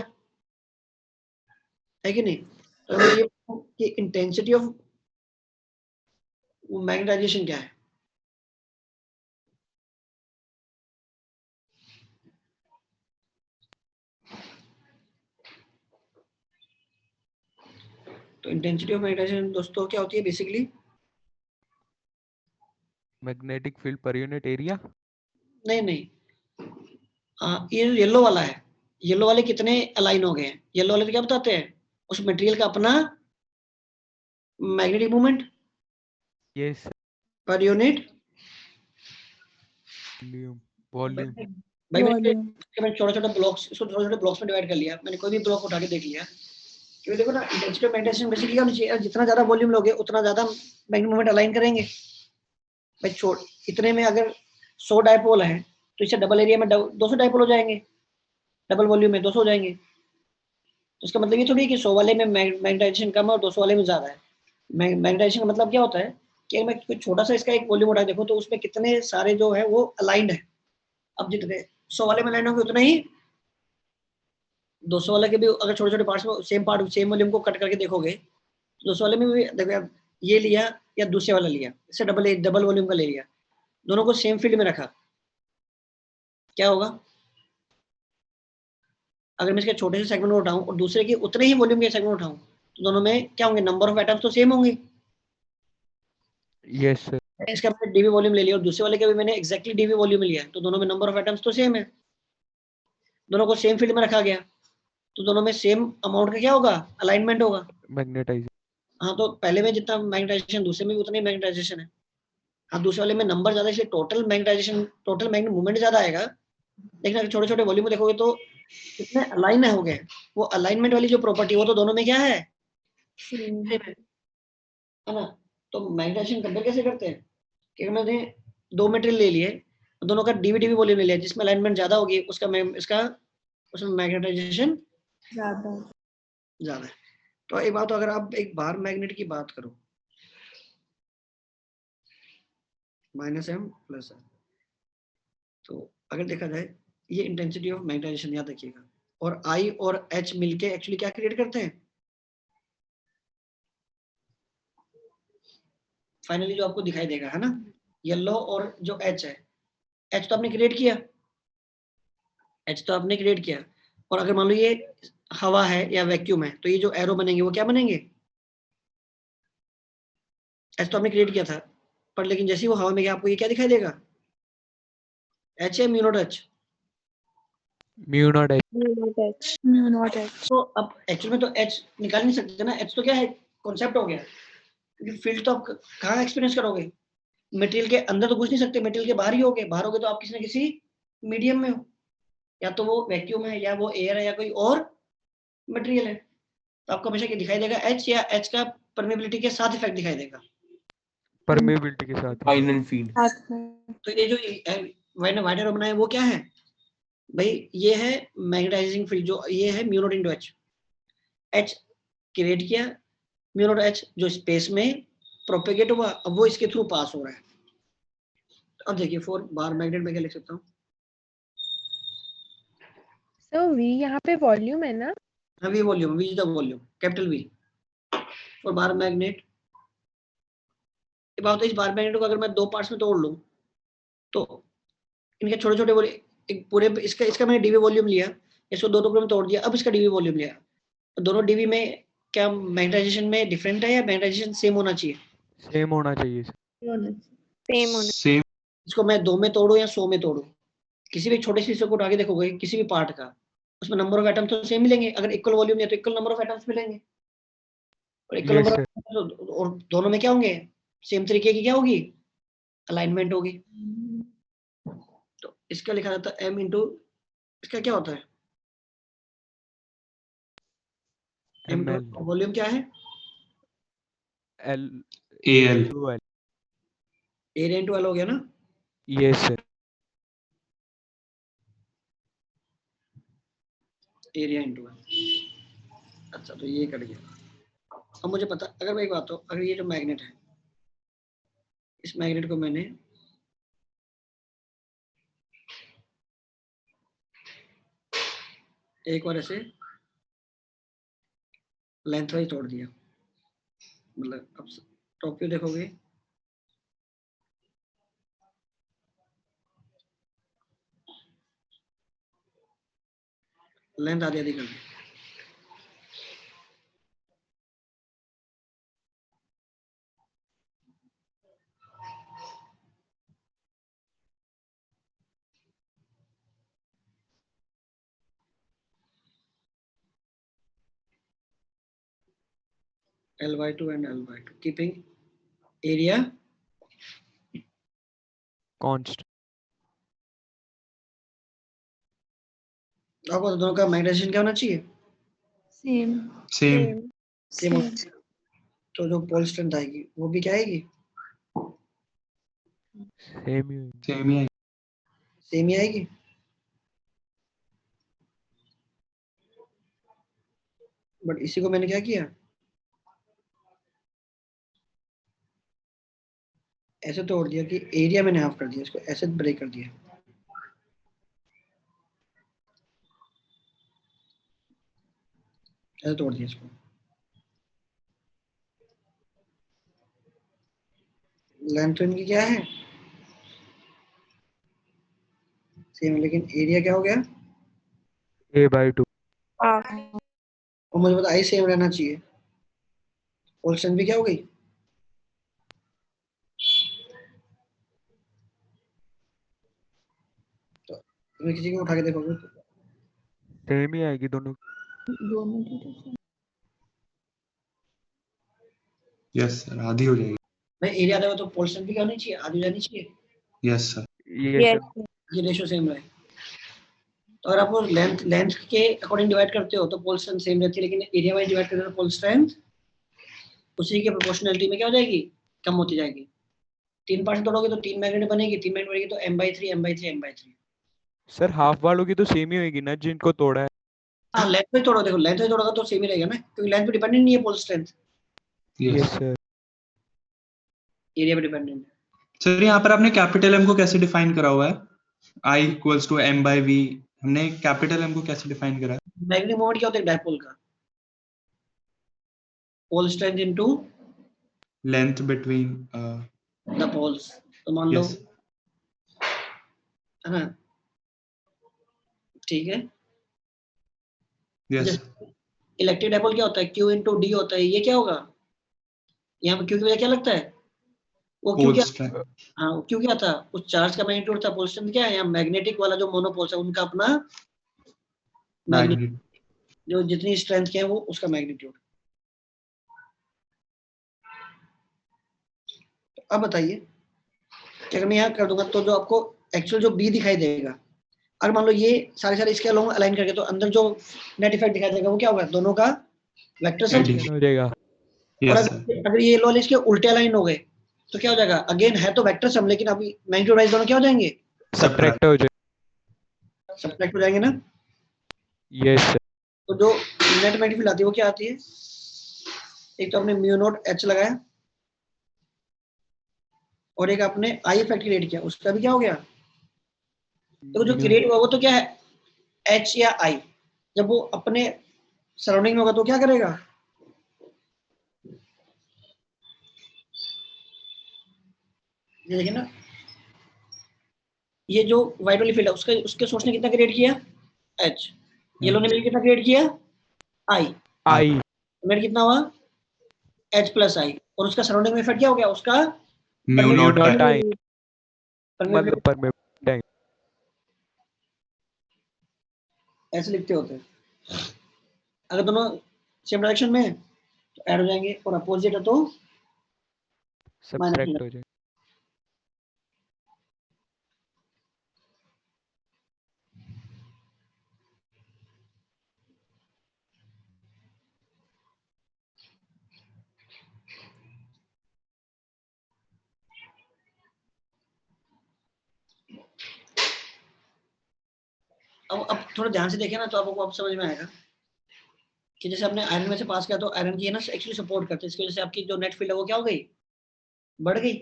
है कि नहीं? तो ये कि इंटेंसिटी ऑफ मैग्नेटाइजेशन क्या है? तो इंटेंसिटी ऑफ मैग्नेटाइजेशन दोस्तों क्या होती है basically? Magnetic field per unit area. नहीं, ये येलो वाला है, येलो वाले कितने अलाइन हो गए हैं? येलो वाले तो क्या बताते हैं? उस मटेरियल का अपना magnetic movement yes. Per unit volume. भाई मैंने छोटा छोटा ब्लॉक्स, इसको छोटे छोटे ब्लॉक्स में डिवाइड कर लिया, मैंने कोई भी ब्लॉक उठा के देख लिया, क्योंकि देखो ना इंटेंसिटी ऑफ मैग्नेटाइजेशन बेसिकली क्या होनी चाहिए, जितना ज्यादा वॉल्यूम लोगे उतना ज्यादा मैग्नेटिक मोमेंट अलाइन करेंगे। भाई छोड़ इतने में अगर 100 डायपोल है तो इससे डबल एरिया में 200 डायपोल हो जाएंगे, डबल वॉल्यूम में 200 हो जाएंगे। तो इसका मतलब ये थोड़ी है कि 100 वाले में मैग्नेटाइजेशन कम है और 200 वाले में ज्यादा है। मैग्नेटाइजेशन का मतलब क्या होता है कि मैं कोई छोटा सा इसका एक वॉल्यूम उठा देखो तो उसमें कितने सारे जो है वो अलाइंड है। अब जितने 100 वाले में अलाइंड होंगे उतना ही 200 वाले के भी अगर छोटे छोटे पार्ट्स में सेम पार्ट सेम वॉल्यूम को कट करके देखोगे तो 200 वाले में भी देखो ये लिया या दूसरे वाला लिया, इससे डबल वॉल्यूम का ले लिया, दोनों को सेम फील्ड में रखा, क्या होगा? अगर मैं इसके छोटे से सेगमेंट को उठाऊं और दूसरे के उतने ही वॉल्यूम के सेगमेंट उठाऊं तो दोनों में क्या होंगे, नंबर ऑफ एटम्स तो सेम होंगे। Yes sir. इसका मैंने डीवी वॉल्यूम ले लिया और दूसरे वाले का भी मैंने एग्जैक्टली डीवी वॉल्यूम लिया, तो दोनों में नंबर ऑफ एटम्स तो सेम है, दोनों को सेम फील्ड में रखा गया, तो दोनों में सेम अमाउंट का क्या होगा, अलाइनमेंट होगा। मैग्नेटाइजेशन। हाँ, तो पहले में जितना मैग्नेटाइजेशन दूसरे में भी उतना ही मैग्नेटाइजेशन है। हाँ, दूसरे वाले में नंबर ज्यादा इसलिए टोटल मैग्नेटिक मूवमेंट ज्यादा आएगा। लेकिन अगर छोटे छोटे वॉल्यूम में देखोगे तो कितने अलाइन हो गए, वो अलाइनमेंट वाली जो प्रॉपर्टी वो तो दोनों में क्या है, है ना। तो मैग्नेटाइजेशन कंपेयर कैसे करते हैं कि मैंने दो मटेरियल ले लिए, दोनों का डीवी वॉल्यूम ले लिया, जिसमें अलाइनमेंट ज्यादा होगी उसका उसमें मैग्नेटाइजेशन ज्यादा है। तो एक बात, अगर आप एक बार मैग्नेट की बात करो -m+m, तो अगर देखा जाए ये इंटेंसिटी ऑफ मैग्नेटाइजेशन याद रखिएगा, और I और H मिलके एक्चुअली क्या क्रिएट करते हैं, फाइनली जो आपको दिखाई देगा, है ना, येलो और जो H है, H तो आपने क्रिएट किया, और अगर मान लो ये हवा है या वैक्यूम है तो ये जो एरो बनेंगे वो क्या बनेंगे, H तो आपने क्रिएट किया था, पर लेकिन जैसे ही वो हवा में गया आपको ये क्या दिखाई देगा, H है mu not H। Mu naught H. Mu naught H. तो अब एक्चुअल में तो H निकाल नहीं सकते ना, H तो क्या है, कॉन्सेप्ट हो गया, क्योंकि फील्ड तो आप कहाँ एक्सपीरियंस करोगे, मटेरियल के अंदर तो घुस नहीं सकते, मटेरियल के बाहर ही होगे, बाहर होगे तो आप किसी न किसी मीडियम में हो, या तो वो वैक्यूम है या वो एयर है या कोई और मटेरियल है, तो आपको हमेशा क्या दिखाई देगा, H या H का परमेबिलिटी के साथ इफेक्ट दिखाई देगा, परमेबिलिटी के साथ। Final field. तो ये जो वाइड एरो बनाया वो क्या है भाई, ये है मैग्नेटाइजिंग फील्ड, जो ये है mu not into H। H create किया, म्यू नॉट H जो स्पेस में प्रोपेगेट हुआ, अब वो इसके थ्रू पास हो रहा है। अब देखिए फॉर बार मैग्नेट में क्या लिख सकता हूँ, सो V यहाँ पे वॉल्यूम है ना? V volume, V is the volume, capital V for bar magnet. बात तो इस बार मैग्नेट को अगर मैं दो पार्ट्स में तोड़ लूं तो इनके छोटे छोटे एक पूरे इसका मैंने डीवी वॉल्यूम लिया, इसको दो टुकड़ों में तोड़ दिया, अब इसका डीवी वॉल्यूम लिया, तो दोनों डीवी में क्या मैग्नेटाइजेशन में डिफरेंट है या मैग्नेटाइजेशन सेम होना चाहिए, सेम होना चाहिए सर। सेम होना। सेम। इसको मैं 2 में तोड़ूं या 100 में तोड़ूं, किसी भी छोटे से हिस्से को उठा के देखोगे किसी भी पार्ट का, उसमें नंबर ऑफ एटम्स तो सेम मिलेंगे, अगर इक्वल वॉल्यूम है तो इक्वल नंबर ऑफ एटम्स मिलेंगे, और इक्वल Yes, नंबर और दोनों में क्या होंगे, सेम तरीके की क्या होगी, अलाइनमेंट होगी। तो इसका लिखा जाता है m इंटू, इसका क्या होता है, ml वॉल्यूम क्या है, l AL। Two l। Area into L हो गया ना। Yes sir. Area into L, अच्छा तो ये कट गया। अब मुझे पता, अगर मैं एक बात हो, अगर ये जो मैग्नेट है, इस मैग्नेट को मैंने एक बार ऐसे लेंथ वाइज तोड़ दिया, मतलब अब टॉप व्यू देखोगे लेंथ आधी आधी कर दी, L/2 and L/2 keeping area constant. आपको दोनों का मैग्नेटाइजेशन क्या होना चाहिए, Same. Same same Same. तो जो पोल स्ट्रेंथ आएगी वो भी क्या आएगी? सेम ही होगी। सेम ही है। सेम ही आएगी। बट इसी को मैंने क्या किया, ऐसे तोड़ दिया कि एरिया मैंने हाफ कर दिया, इसको ऐसे ब्रेक कर दिया। ऐसे तोड़ दिया इसको। लेंथ तो इनकी क्या है, सेम, लेकिन एरिया क्या हो गया, A/2। और मुझे पता आई सेम रहना चाहिए। पोल स्ट्रेंथ भी क्या हो गई, तो तुम्हें किसी को उठा के देखोगे तो सेम ही आएगी दोनों। दोनों की तो same. यस सर, आधी हो जाएगी। भाई एरिया आधा हो तो पोल स्ट्रेंथ भी क्या होनी चाहिए, आधी जानी चाहिए। Yes sir. ये Yes. सब ये रेशियो सेम रहे। तो अगर आप वो लेंथ के अकॉर्डिंग डिवाइड करते हो तो पोल स्ट्रेंथ सेम रहती है, लेकिन एरिया वाइज डिवाइड करते हो तो पोल स्ट्रेंथ उसी के प्रोपोर्शनलिटी में क्या हो जाएगी, कम होती जाएगी। 3 पार्ट तोड़ोगे तो 3 मैग्नेट बनेगी, 3 मैग्नेट बनेगी तो m/3 m/3 m/3। Sir half वालों की तो सेम ही होगी ना जिनको तोड़ा है। हाँ लेंथ में तोड़ो, देखो लेंथ में तोड़ोगा तो सेम ही रहेगा ना, क्योंकि लेंथ पे डिपेंडेंट नहीं है pole strength, yes yes sir. Area पे डिपेंडेंट है। सर, यहाँ पर आपने कैपिटल एम को कैसे डिफाइन करा हुआ है? I equals to m/v। हमने कैपिटल एम को कैसे डिफाइन करा है? मैग्नेटिक मोमेंट क्या होता है डायपोल का, pole strength into length between the poles. तो मान लो, यस है ना, ठीक है। यस इलेक्ट्रिक डायपोल क्या होता है, Q इनटू D होता है, ये क्या होगा, यहाँ पे Q की वजह क्या लगता है, वो Q पोल क्या, स्ट्रेंथ। हाँ वो Q क्या था, उस चार्ज का मैग्नीट्यूड था। पोल स्ट्रेंथ क्या है, यहाँ मैग्नेटिक वाला जो मोनोपोल्स है उनका अपना मैग्नेट, मैग्नेट। जो जितनी स्ट्रेंथ के है वो उसका मैग्नीट्यूड। अब बताइए कि अगर मैं यहाँ कर दूंगा तो जो आपको एक्चुअल जो B दिखाई देगा, अगर मान लो ये सारे इसके अलोंग अलाइन करके, तो अंदर जो नेट इफेक्ट दिखाई देगा वो क्या होगा, दोनों का वेक्टर सम। एडिशन। हो जाएगा। और यस सर। अगर ये लो वाले इसके उल्टे अलाइन हो गए तो क्या हो जाएगा, अगेन है तो वेक्टर सम, लेकिन अभी मैग्नीट्यूड वाइज दोनों क्या हो जाएंगे, सब्ट्रैक्ट हो जाएगा। सब्ट्रैक्ट हो जाएंगे ना। Yes sir. तो जो नेट मैग्नेटिक फील्ड आती है वो क्या आती है, एक तो आपने म्यू नॉट H लगाया और एक आपने आई इफेक्ट क्रिएट किया, उसका भी क्या हो गया, तो जो क्रिएट हुआ वो तो क्या है, H या I। जब वो अपने सराउंडिंग में होगा तो क्या करेगा, ये देखिए ना, ये जो व्हाइट वाली फील्ड है उसका, उसके सोर्स ने कितना क्रिएट किया, H। येलो ने मिलकर कितना क्रिएट किया, I। आई मेरा कितना हुआ, H प्लस I, और उसका सराउंडिंग में इफेक्ट क्या हो गया, उसका mu naught not I permeability मतलब पर ऐसे लिखते होते हैं। अगर दोनों सेम डायरेक्शन में तो ऐड हो जाएंगे, और अपोजिट है तो सब्ट्रैक्ट हो जाएगा। अब थोड़ा ध्यान से देखें ना तो आपको अब समझ में आएगा कि जैसे आपने आयरन में से पास किया तो आयरन की है ना एक्चुअली सपोर्ट करते हैं, इसकी वजह से आपकी जो नेट फील्ड है वो क्या हो गई, बढ़ गई।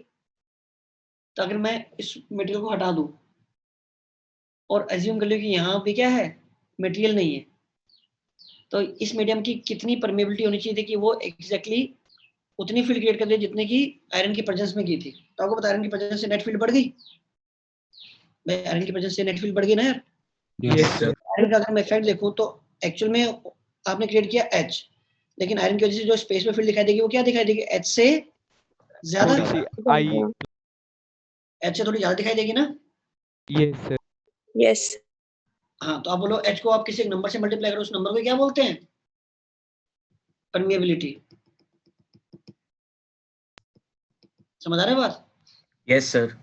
तो अगर मैं इस मटेरियल को हटा दूं और एज्यूम कर लूं कि यहाँ पे क्या है, मटेरियल नहीं है, तो इस मीडियम की कितनी परमेबिलिटी होनी चाहिए थी कि वो एग्जैक्टली उतनी फील्ड क्रिएट कर दे जितने की आयरन की प्रेजेंस में की थी। तो आपको पता आयरन की प्रेजेंस से नेट फील्ड बढ़ गई, भाई आयरन की प्रेजेंस से नेट फील्ड बढ़ गई ना यार। Yes sir. आयरन का अगर मैं इफेक्ट देखूं तो एक्चुअल में आपने क्रिएट किया H, लेकिन आयरन की वजह से जो स्पेस में फील्ड दिखाई देगी वो क्या दिखाई देगी, H से ज्यादा, थोड़ी सी आई। H से थोड़ी ज्यादा दिखाई देगी ना। Yes sir. Yes. हाँ तो आप बोलो H को आप किसी एक नंबर से मल्टीप्लाई करो, उस नंबर को क्या बोलते हैं, परमिएबिलिटी। समझ आ रहा है बात, यस सर।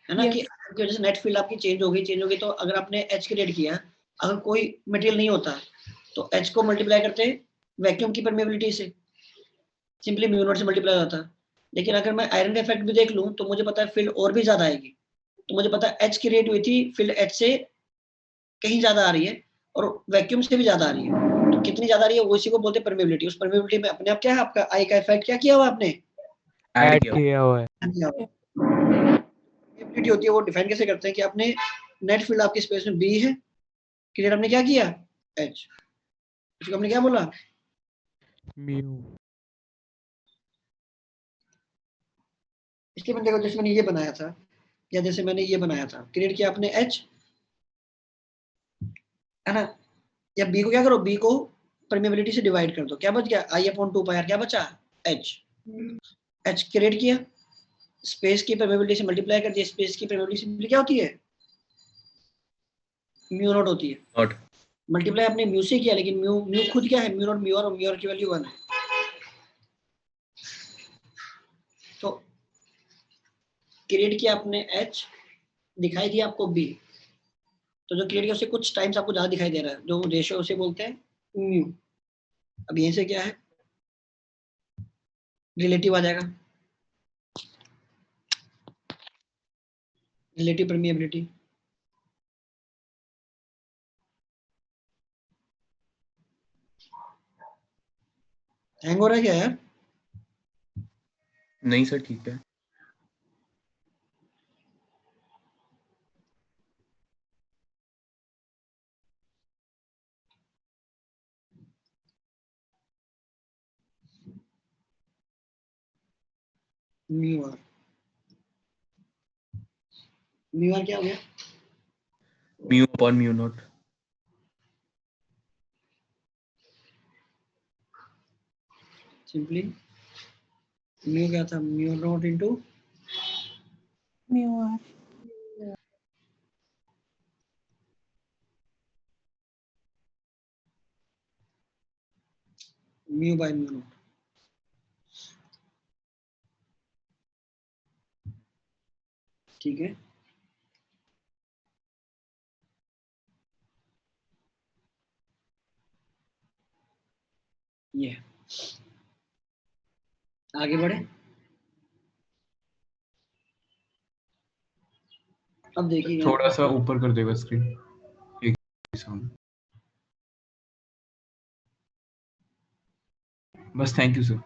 है ना, Yes. कि की वजह से नेट फील्ड आपकी चेंज हो गई। तो अगर आपने H क्रिएट किया, अगर कोई मटेरियल नहीं होता तो H को मल्टीप्लाई करते वैक्यूम की परमेबिलिटी से, सिंपली म्यू नॉट से मल्टीप्लाई होता है। लेकिन अगर मैं आयरन का इफेक्ट भी देख लूं तो मुझे पता है फील्ड और भी ज्यादा आएगी, तो मुझे पता है एच की रेट हुई थी फील्ड एच से कहीं ज्यादा आ रही है और वैक्यूम से भी ज्यादा आ रही है। तो कितनी ज्यादा आ रही है वो इसी को बोलते हैं परमेबिलिटी। उस परमेबिलिटी में अपने आप क्या है, आपका आई का इफेक्ट क्या किया हुआ आपने, ऐड किया हुआ है। परमेबिलिटी होती है वो डिफाइन कैसे करते हैं कि आपने नेट फील्ड आपकी स्पेस में बी है, क्लियर, आपने क्या किया एच, उसको हमने क्या बोला म्यू। इसके मैंने देखो जैसे मैंने ये बनाया था या जैसे मैंने ये बनाया था, क्रिएट किया आपने एच, है ना, या बी को क्या करो, बी को परमेबिलिटी से डिवाइड कर दो, क्या बच गया आई अपॉन 2 पाई आर, क्या बचा एच, एच क्रिएट किया, स्पेस की परमेबिलिटी से मल्टीप्लाई कर दिया, स्पेस की परमेबिलिटी सिंपली क्या होती है म्यू नॉट होती है, नॉट मल्टीप्लाई आपने म्यू से किया, लेकिन म्यू म्यू खुद क्या है म्यू नॉट म्यू और की वैल्यू 1 है। तो क्रिएट किया आपने एच, दिखाई दिया आपको बी, तो जो क्रिएट किया उससे कुछ टाइम्स आपको ज्यादा दिखाई दे रहा है, जो रेशियो उसे बोलते हैं म्यू। अब यहीं से क्या है रिलेटिव आ जाएगा, रिलेटिव परमिएबिलिटी, हैंग हो रहा है क्या यार, नहीं सर ठीक है। म्यू आर, म्यू आर क्या हो गया mu upon mu not, simply mu क्या था mu not into mu R. Mu by mu not. ठीक है, ये आगे बढ़े, अब देखिए यहाँ थोड़ा सा ऊपर कर देगा स्क्रीन एक सामने, बस थैंक यू सर,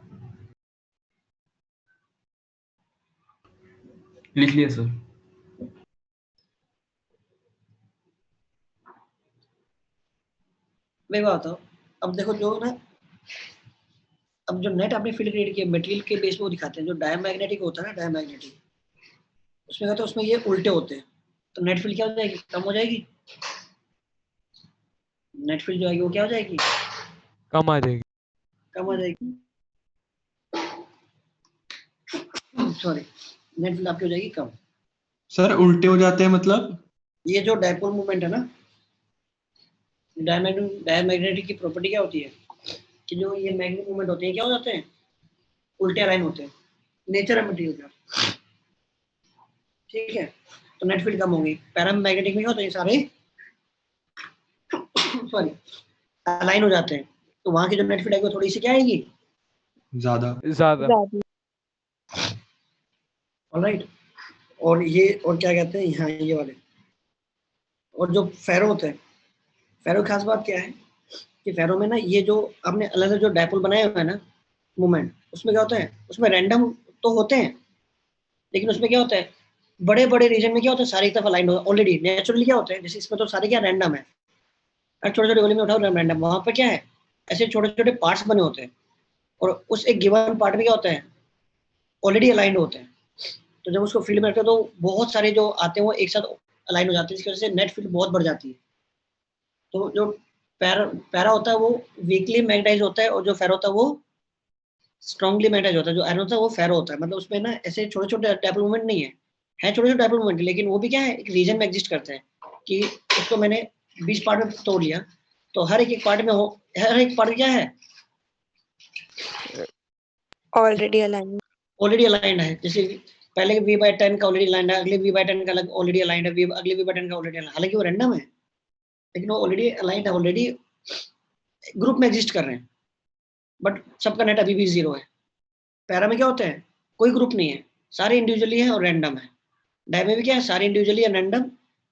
लिख लिया सर। मैं बात बताओ, अब देखो जो ना, अब जो नेट आपने फील्ड क्रिएट किया मटेरियल के बेस पे वो दिखाते हैं, जो डायमैग्नेटिक होता है ना डायमैग्नेटिक, उसमें कहते हैं उसमें ये उल्टे होते हैं, तो नेट फील्ड क्या हो जाएगी कम हो जाएगी, नेट फील्ड जो आएगी वो क्या हो जाएगी कम आ जाएगी। कम हो जाएगी, सॉरी नेट फील्ड आपकी हो जाएगी कम। सर उल्टे हो जाते हैं मतलब ये जो डायपोल मूवमेंट है ना, डायमैग्नेटिक की प्रॉपर्टी क्या होती है कि जो ये मैग्नेटिक मूवमेंट होते हैं क्या हो जाते हैं उल्टे अलाइन होते हैं, नेचर है मटेरियल का, ठीक है, तो नेट फील्ड कम होगी। पैरामैग्नेटिक में क्या होता है सारे सॉरी अलाइन हो जाते हैं, तो वहां की जो नेट फील्ड आएगी वो थोड़ी सी क्या आएगी ज्यादा। ऑलराइट, और ये और क्या कहते हैं यहाँ ये वाले, और जो फेरो होते हैं, फेरो की खास बात क्या है कि फेरो में ना ये जो आपने अलग अलग जो डायपोल बनाए हुए हैं ना मूवमेंट, उसमें क्या होता है उसमें रैंडम तो होते हैं, लेकिन उसमें क्या होता है बड़े बड़े रीजन में क्या होता है सारी तरफ अलाइन ऑलरेडी, नेचुरली क्या होता है जैसे इसमें तो सारे क्या रैंडम है, छोटे छोटे गोली में उठाओ रैंडम, वहां पर क्या है ऐसे छोटे छोटे पार्ट्स बने होते हैं, और उस एक गिवन पार्ट में क्या होता है ऑलरेडी अलाइंड होते हैं, तो जब उसको फील्ड में रखते हैं तो बहुत सारे जो आते हैं वो एक साथ अलाइन हो जाते हैं, इसकी वजह से नेट फील्ड बहुत बढ़ जाती है। तो जो पैरा होता है वो वीकली मैग्नेटाइज होता है, और जो फेरो होता है वो स्ट्रांगली मैग्नेटाइज होता है, जो आयरन होता है वो फेरो होता है, मतलब उसमें ना ऐसे छोटे छोटे डायपोल मूवमेंट नहीं है छोटे छोटे डायपोल मूवमेंट, लेकिन वो भी क्या है एक रीजन में एग्जिस्ट करते हैं, कि उसको मैंने 20 पार्ट में तोड़ लिया, तो हर एक पार्ट में हर एक पार्ट क्या है ऑलरेडी अलाइन। ऑलरेडी अलाइंड है, जैसे पहले v/10 का ऑलरेडी अलाइंड है, अगले v/10 का ऑलरेडी अलाइंड है, अगले v/10 का ऑलरेडी अलाइंड, हालांकि वो रैंडम है लेकिन वो ऑलरेडी अलाइंड है, ऑलरेडी ग्रुप में एग्जिस्ट कर रहे हैं। बट सबका नेट अभी भी 0 है। पैरा में क्या होता है, कोई ग्रुप नहीं है, सारे इंडिविजुअली है और रैंडम है। डाय में भी क्या है, सारे इंडिविजुअली है रैंडम,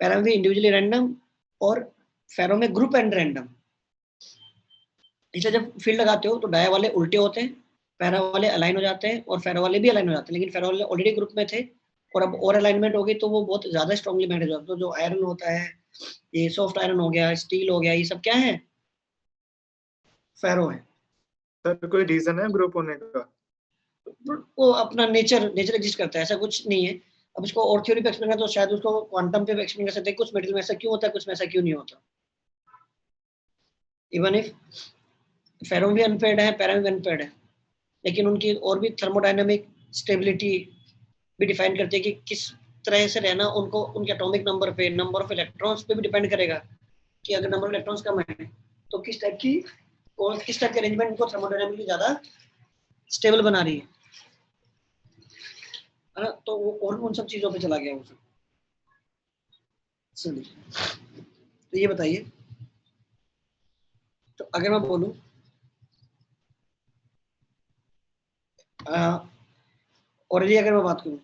पैरा में भी इंडिविजुअली रैंडम, और फेरो में ग्रुप एंड रैंडम। इसलिए जब फील्ड लगाते हो तो डाया वाले उल्टे होते हैं, पैरा वाले अलाइन हो जाते हैं, और फेरो वाले भी अलाइन हो जाते हैं। लेकिन फेरो वाले ऑलरेडी ग्रुप में थे और अब और अलाइनमेंट हो गई तो वो बहुत ज्यादा स्ट्रांगली मैनेज होता है। तो जो आयरन होता है, ये सॉफ्ट आयरन हो गया, स्टील हो गया, ये सब क्या है, फेरो है। सर कोई रीजन है ग्रुप होने का? वो अपना नेचर एग्जिस्ट करता है, ऐसा कुछ नहीं है। अब इसको और थ्योरी पे एक्सप्लेन करना तो शायद उसको क्वांटम पे एक्सप्लेन कर सकते हैं, कुछ मेटल में ऐसा क्यों होता है, कुछ में ऐसा क्यों नहीं होता। इवन इफ फेरो भी अनपेयर्ड है, पैरा भी अनपेयर्ड है, लेकिन उनकी और भी थर्मोडायनामिक स्टेबिलिटी भी डिफाइन करती है कि किस तरह से रहना उनको, उनके एटॉमिक नंबर पे, नंबर ऑफ इलेक्ट्रॉन्स पे भी डिपेंड करेगा कि अगर नंबर ऑफ इलेक्ट्रॉन्स कम है तो किस टाइप की और किस टाइप के अरेंजमेंट उनको थर्मोडायनामिकली ज्यादा स्टेबल बना रही है ना। तो वो और उन सब चीजों पे चला गया वो सब। चलिए तो ये बताइए, तो अगर मैं बोलूं और ये अगर मैं बात करूं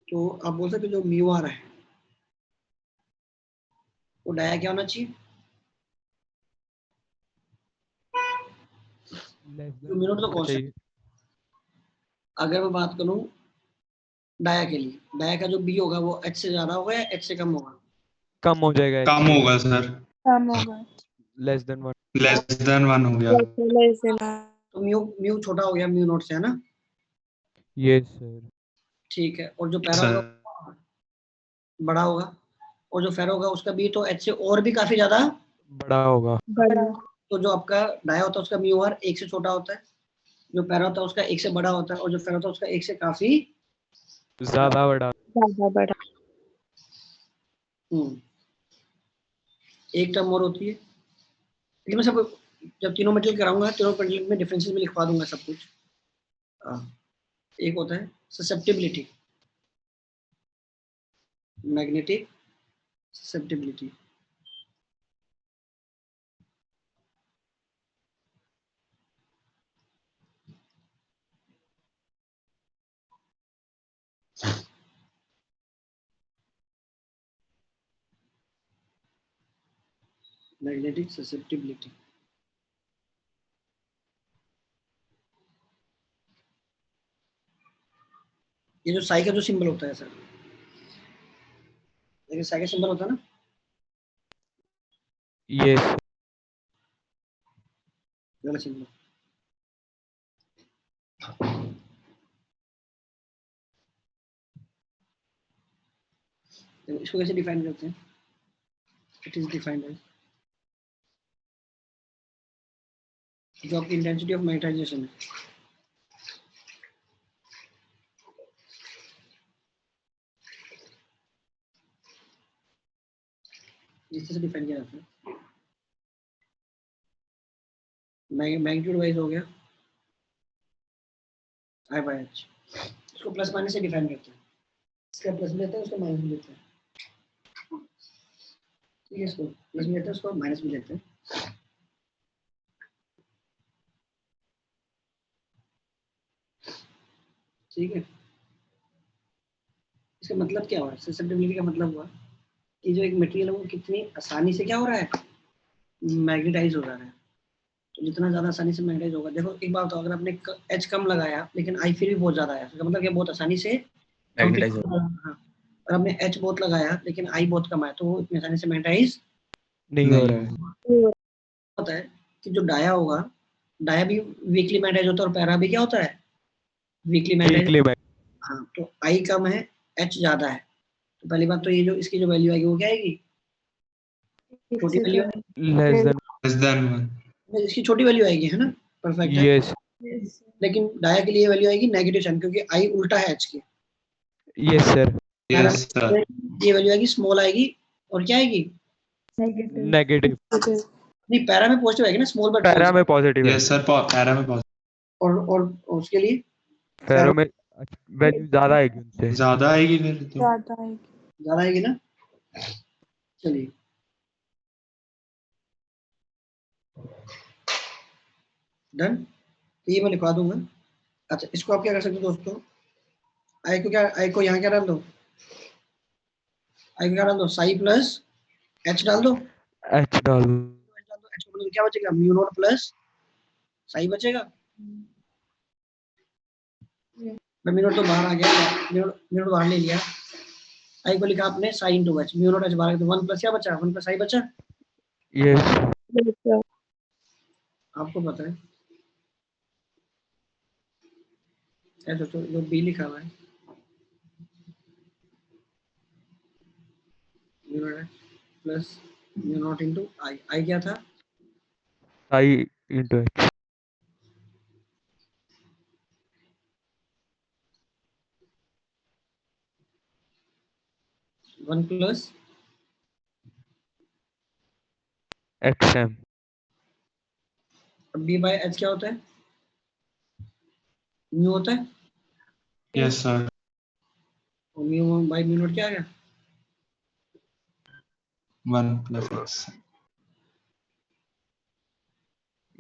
तो आप बोल सकते जो म्यू आ रहा है वो डाया क्या होना चाहिए, म्यू नॉट तो कांस्टेंट। अगर मैं बात करूं डाया के लिए, डाया का जो बी होगा वो एच से ज्यादा होगा या एच से कम होगा? कम हो जाएगा। कम होगा सर, कम होगा। Less than 1। लेस देन 1 हो गया। तो म्यू छोटा हो गया म्यू नॉट से, है ना? Yes sir. ठीक है, और जो पैरा सर होगा बड़ा होगा, और जो फेरो होगा उसका बी तो एच से और भी काफी ज्यादा बड़ा होगा। बड़ा। तो जो आपका डाया होता है उसका म्यू आर 1 से छोटा होता है, जो पैरा होता है उसका 1 से बड़ा होता है, और जो फेरो होता है उसका 1 से काफी ज्यादा बड़ा। ज्यादा बड़ा। एक टर्म और होती है, लेकिन मैं सब जब तीनों मेटल कराऊंगा तीनों मेटल में डिफरेंसेस में लिखवा दूंगा सब कुछ। एक होता है susceptibility, magnetic susceptibility. Magnetic susceptibility, ये जो साई का जो सिंबल होता है सर, लेकिन साई का सिंबल होता है ना, यस। वाला सिंबल, तो इसको कैसे डिफाइन करते हैं? इट इज डिफाइंड एज जो आपकी इंटेंसिटी ऑफ मैग्नेटाइजेशन है, जिस तरह से डिफाइन किया जाता है। मैग्नीट्यूड वाइज हो गया आई बाय एच, इसको प्लस माइनस से डिफाइन करते हैं, इसका प्लस भी लेते हैं उसका माइनस भी लेते हैं, ठीक है, इसको प्लस भी लेते हैं उसको माइनस भी लेते हैं। ठीक है, इसका मतलब क्या हुआ, ससेप्टिबिलिटी का मतलब हुआ कि जो एक मटेरियल है वो कितनी आसानी से क्या हो रहा है, मैग्नेटाइज हो रहा है। तो जितना ज्यादा आसानी से मैग्नेटाइज होगा, देखो एक बात तो अगर आपने एच कम लगाया लेकिन आई फिर भी बहुत ज्यादा है, इसका मतलब क्या बहुत आसानी से मैग्नेटाइज हो हाँ, और हमने एच बहुत लगाया लेकिन आई बहुत कम आया तो वो इतनी आसानी से मैग्नेटाइज नहीं हो रहा है। होता है कि जो डाया होगा, डाया भी वीकली मैग्नेटाइज होता है और पैरा भी क्या होता है, वीकली मैग्नेटाइज। Weekly mag. हाँ, तो आई कम है एच ज्यादा है, तो पहली बात तो ये जो इसकी जो वैल्यू आएगी वो क्या आएगी, छोटी वैल्यू, लेस देन 1। इसकी छोटी वैल्यू आएगी, है ना, परफेक्ट है। यस। लेकिन डाया के लिए वैल्यू आएगी नेगेटिव साइन, क्योंकि आई उल्टा है एच के। Yes sir. यस सर, ये वैल्यू आएगी स्मॉल आएगी, और क्या आएगी, नेगेटिव। नहीं पैरा में पॉजिटिव आएगी ना, स्मॉल बट पैरा में पॉजिटिव है। यस सर, पैरा में पॉजिटिव, और उसके लिए फेरो में वैल्यू ज्यादा आएगी उनसे। ज्यादा आएगी फिर तो। ज्यादा आएगी। ज्यादा आएगी ना। चलिए डन, तो ये मैं लिखवा दूंगा। अच्छा, इसको आप क्या कर सकते हो दोस्तों, आई को यहाँ क्या डाल दो, आई को क्या डाल दो, साई प्लस एच डाल दो, एच डाल एच को क्या बचेगा, म्यू नॉट प्लस साई बचेगा। म्यू नॉट तो बाहर आ गया, म्यू नॉट बाहर ले लिया, आई को लिखा आपने Sai into H, mu naught H बाहर, तो 1 प्लस क्या बचा, 1 प्लस आई बचा, यस आपको पता है दोस्तों, जो बी लिखा हुआ है mu naught H plus mu naught into I, I क्या था, I into H 1 plus X M B by H क्या होता है, म्यू होता है, यस सर। और म्यू बाय म्यू नॉट क्या आ गया, 1 plus X.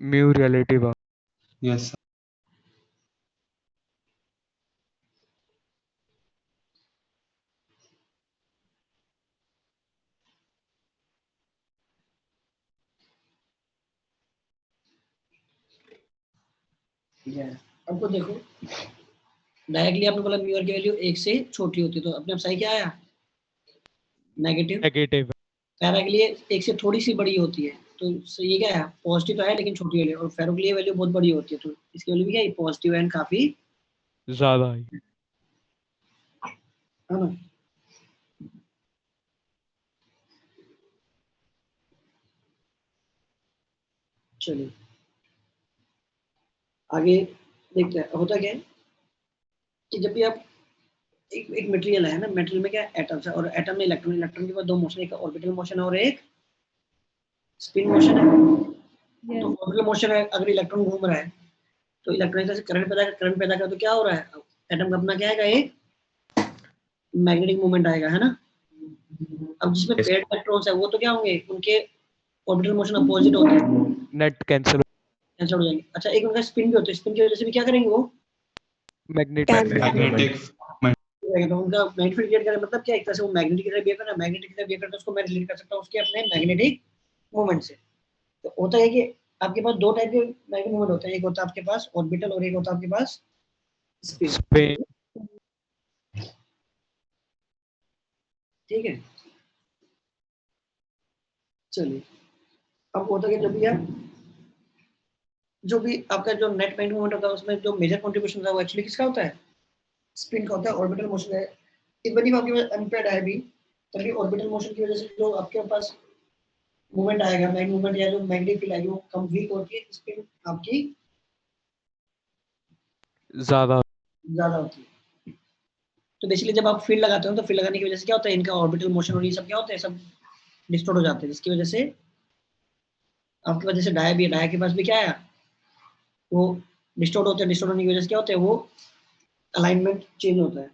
Mu relative yes sir. आपको देखो डायरेक्टली आपने बोला म्यू आर की वैल्यू 1 से छोटी होती है, तो अपने आप सही क्या आया, नेगेटिव। नेगेटिव पैरा के लिए 1 से थोड़ी सी बड़ी होती है, तो ये क्या है, पॉजिटिव तो है लेकिन छोटी वैल्यू, और फेरो के लिए वैल्यू बहुत बड़ी होती है, तो इसकी वैल्यू भी क्या है, पॉजिटिव एंड काफी ज्यादा आई है ना। चलिए आगे देखते हैं, होता क्या है कि जब भी आप एक मटेरियल है ना, मटेरियल में क्या एटम्स है, और एटम में इलेक्ट्रॉन, इलेक्ट्रॉन के पास 2 मोशन, एक ऑर्बिटल मोशन और एक स्पिन मोशन है। तो ऑर्बिटल मोशन है, अगर इलेक्ट्रॉन घूम रहा है तो इलेक्ट्रॉन से करंट पैदा कर, तो क्या हो रहा है, एटम का अपना क्या आएगा, एक मैग्नेटिक मूवमेंट आएगा, है ना। अब जिसमें पेयर्ड इलेक्ट्रॉन्स है वो तो क्या होंगे, उनके ऑर्बिटल मोशन अपोजिट होते हैं, नेट कैंसिल हो जाएंगे। अच्छा, एक उनका स्पिन भी होता है, स्पिन की वजह से भी क्या करेंगे वो मैग्नेटिक मैग्नेटिक। तो उनका मैग्नेटिक क्रिएट करें, मतलब क्या, एक तरह से वो मैग्नेटिक की तरह बिहेव कर रहा है, मैग्नेटिक की तरह बिहेव करता है, उसको मैं रिलेट कर सकता हूँ उसके अपने मैग्नेटिक मूवमेंट से। तो होता है कि आपके पास 2 टाइप के मैग्नेटिक मूवमेंट होते हैं, एक होता है आपके पास ऑर्बिटल और एक होता है आपके पास स्पिन, स्पिन ठीक है। चलिए अब होता है कि जो भी आपका जो नेट मैग्नेटिक मूवमेंट होता है उसमें जो मेजर कंट्रीब्यूशन होता है वो एक्चुअली किसका होता है, स्पिन का होता है, ऑर्बिटल मोशन है। इवन इफ आपके पास अनपेयर्ड है भी, तभी ऑर्बिटल मोशन की वजह से जो आपके पास मूवमेंट आएगा, मैग्नेटिक मूवमेंट या जो मैग्नेटिक फील्ड आएगी वो कम वीक होती है, स्पिन आपकी ज्यादा ज्यादा होती है। तो बेसिकली जब आप फील्ड लगाते हो तो फील्ड लगाने की वजह से क्या होता है, इनका ऑर्बिटल मोशन और ये सब क्या होता है, सब डिस्टॉर्ट हो जाते हैं, जिसकी वजह से आपके पास जैसे डाया भी है, डाया के पास भी क्या है, वो डिस्टॉर्ट होते हैं, डिस्टॉर्ट होने की वजह से क्या होता है, वो अलाइनमेंट चेंज होता है,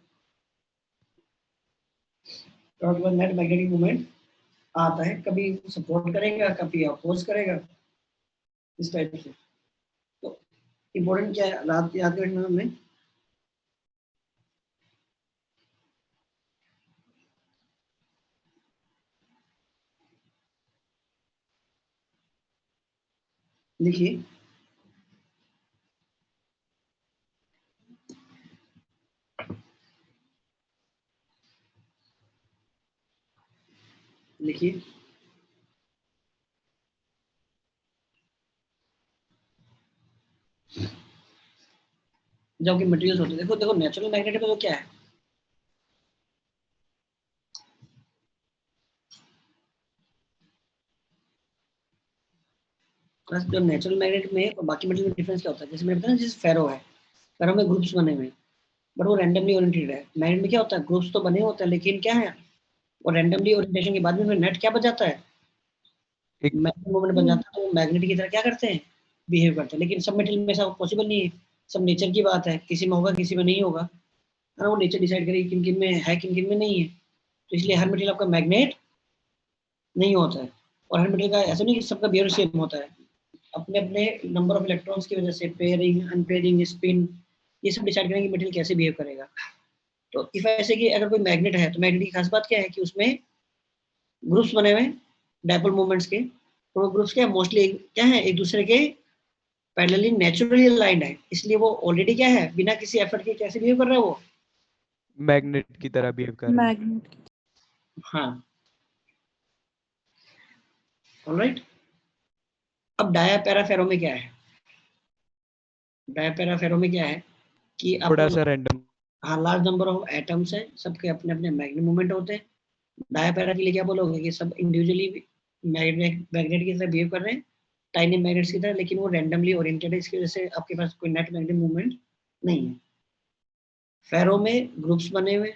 तो आपके पास नेट मैग्नेटिक मूवमेंट आता है, कभी सपोर्ट करेगा कभी अपोज करेगा, इस टाइप से। तो इम्पोर्टेंट क्या है, रात याद रखना हमें, लिखिए लिखिए जो कि मटेरियल्स होते हैं, देखो देखो नेचुरल मैग्नेट में तो क्या है, प्लस जो नेचुरल मैग्नेट में और बाकी मटेरियल में डिफरेंस क्या होता है, जैसे मैंने बताया जैसे फेरो है, फेरो में ग्रुप्स बने हुए हैं, बट वो रैंडमली ओरिएंटेड है। मैग्नेट में क्या होता है, ग्रुप्स तो बने होते हैं लेकिन क्या है, वो रैंडमली ओरिएंटेशन के बाद में नेट क्या बन जाता है, एक मैग्नेटिक मोमेंट बन जाता है, तो वो मैग्नेट की तरह क्या करते हैं, बिहेव करते हैं। लेकिन सब मटेरियल में ऐसा पॉसिबल नहीं है, सब नेचर की बात है, किसी में होगा किसी में नहीं होगा, है ना, वो नेचर डिसाइड करेगी किन किन में है किन किन में नहीं है। तो इसलिए हर मटेरियल आपका मैग्नेट नहीं होता है, और हर मटेरियल का ऐसा नहीं कि सबका बिहेवियर सेम होता है, अपने अपने नंबर ऑफ इलेक्ट्रॉन्स की वजह से पेयरिंग, अनपेयरिंग, स्पिन, ये सब डिसाइड करेंगे मटेरियल कैसे बिहेव करेगा। तो इफ ऐसे कि अगर कोई मैग्नेट है तो मैग्नेट की खास बात क्या है कि उसमें ग्रुप्स बने हुए डायपोल मूवमेंट्स के, तो वो ग्रुप्स क्या मोस्टली क्या है, एक दूसरे के पैरेलली नेचुरली अलाइंड है, इसलिए वो ऑलरेडी क्या है, बिना किसी एफर्ट के कैसे बिहेव कर रहा है वो मैग्नेट की तरह बिहेव कर रहे हैं। मैग्नेट। हाँ, ऑलराइट। अब डायापैराफेरो में क्या है, डायापैराफेरो में क्या है कि थोड़ा आपको सा रैंडम। हाँ लार्ज नंबर ऑफ एटम्स है, सबके अपने अपने मैग्नेट मूवमेंट होते हैं। डायापैरा के लिए क्या बोलोगे कि सब इंडिविजुअली मैग्नेट की तरह बिहेव कर रहे हैं, टाइनी मैग्नेट्स की तरह, लेकिन वो रैंडमली ओरिएंटेड है, इसकी वजह से आपके पास कोई नेट मैग्नेटिक मूवमेंट नहीं है। फेरो में ग्रुप्स बने हुए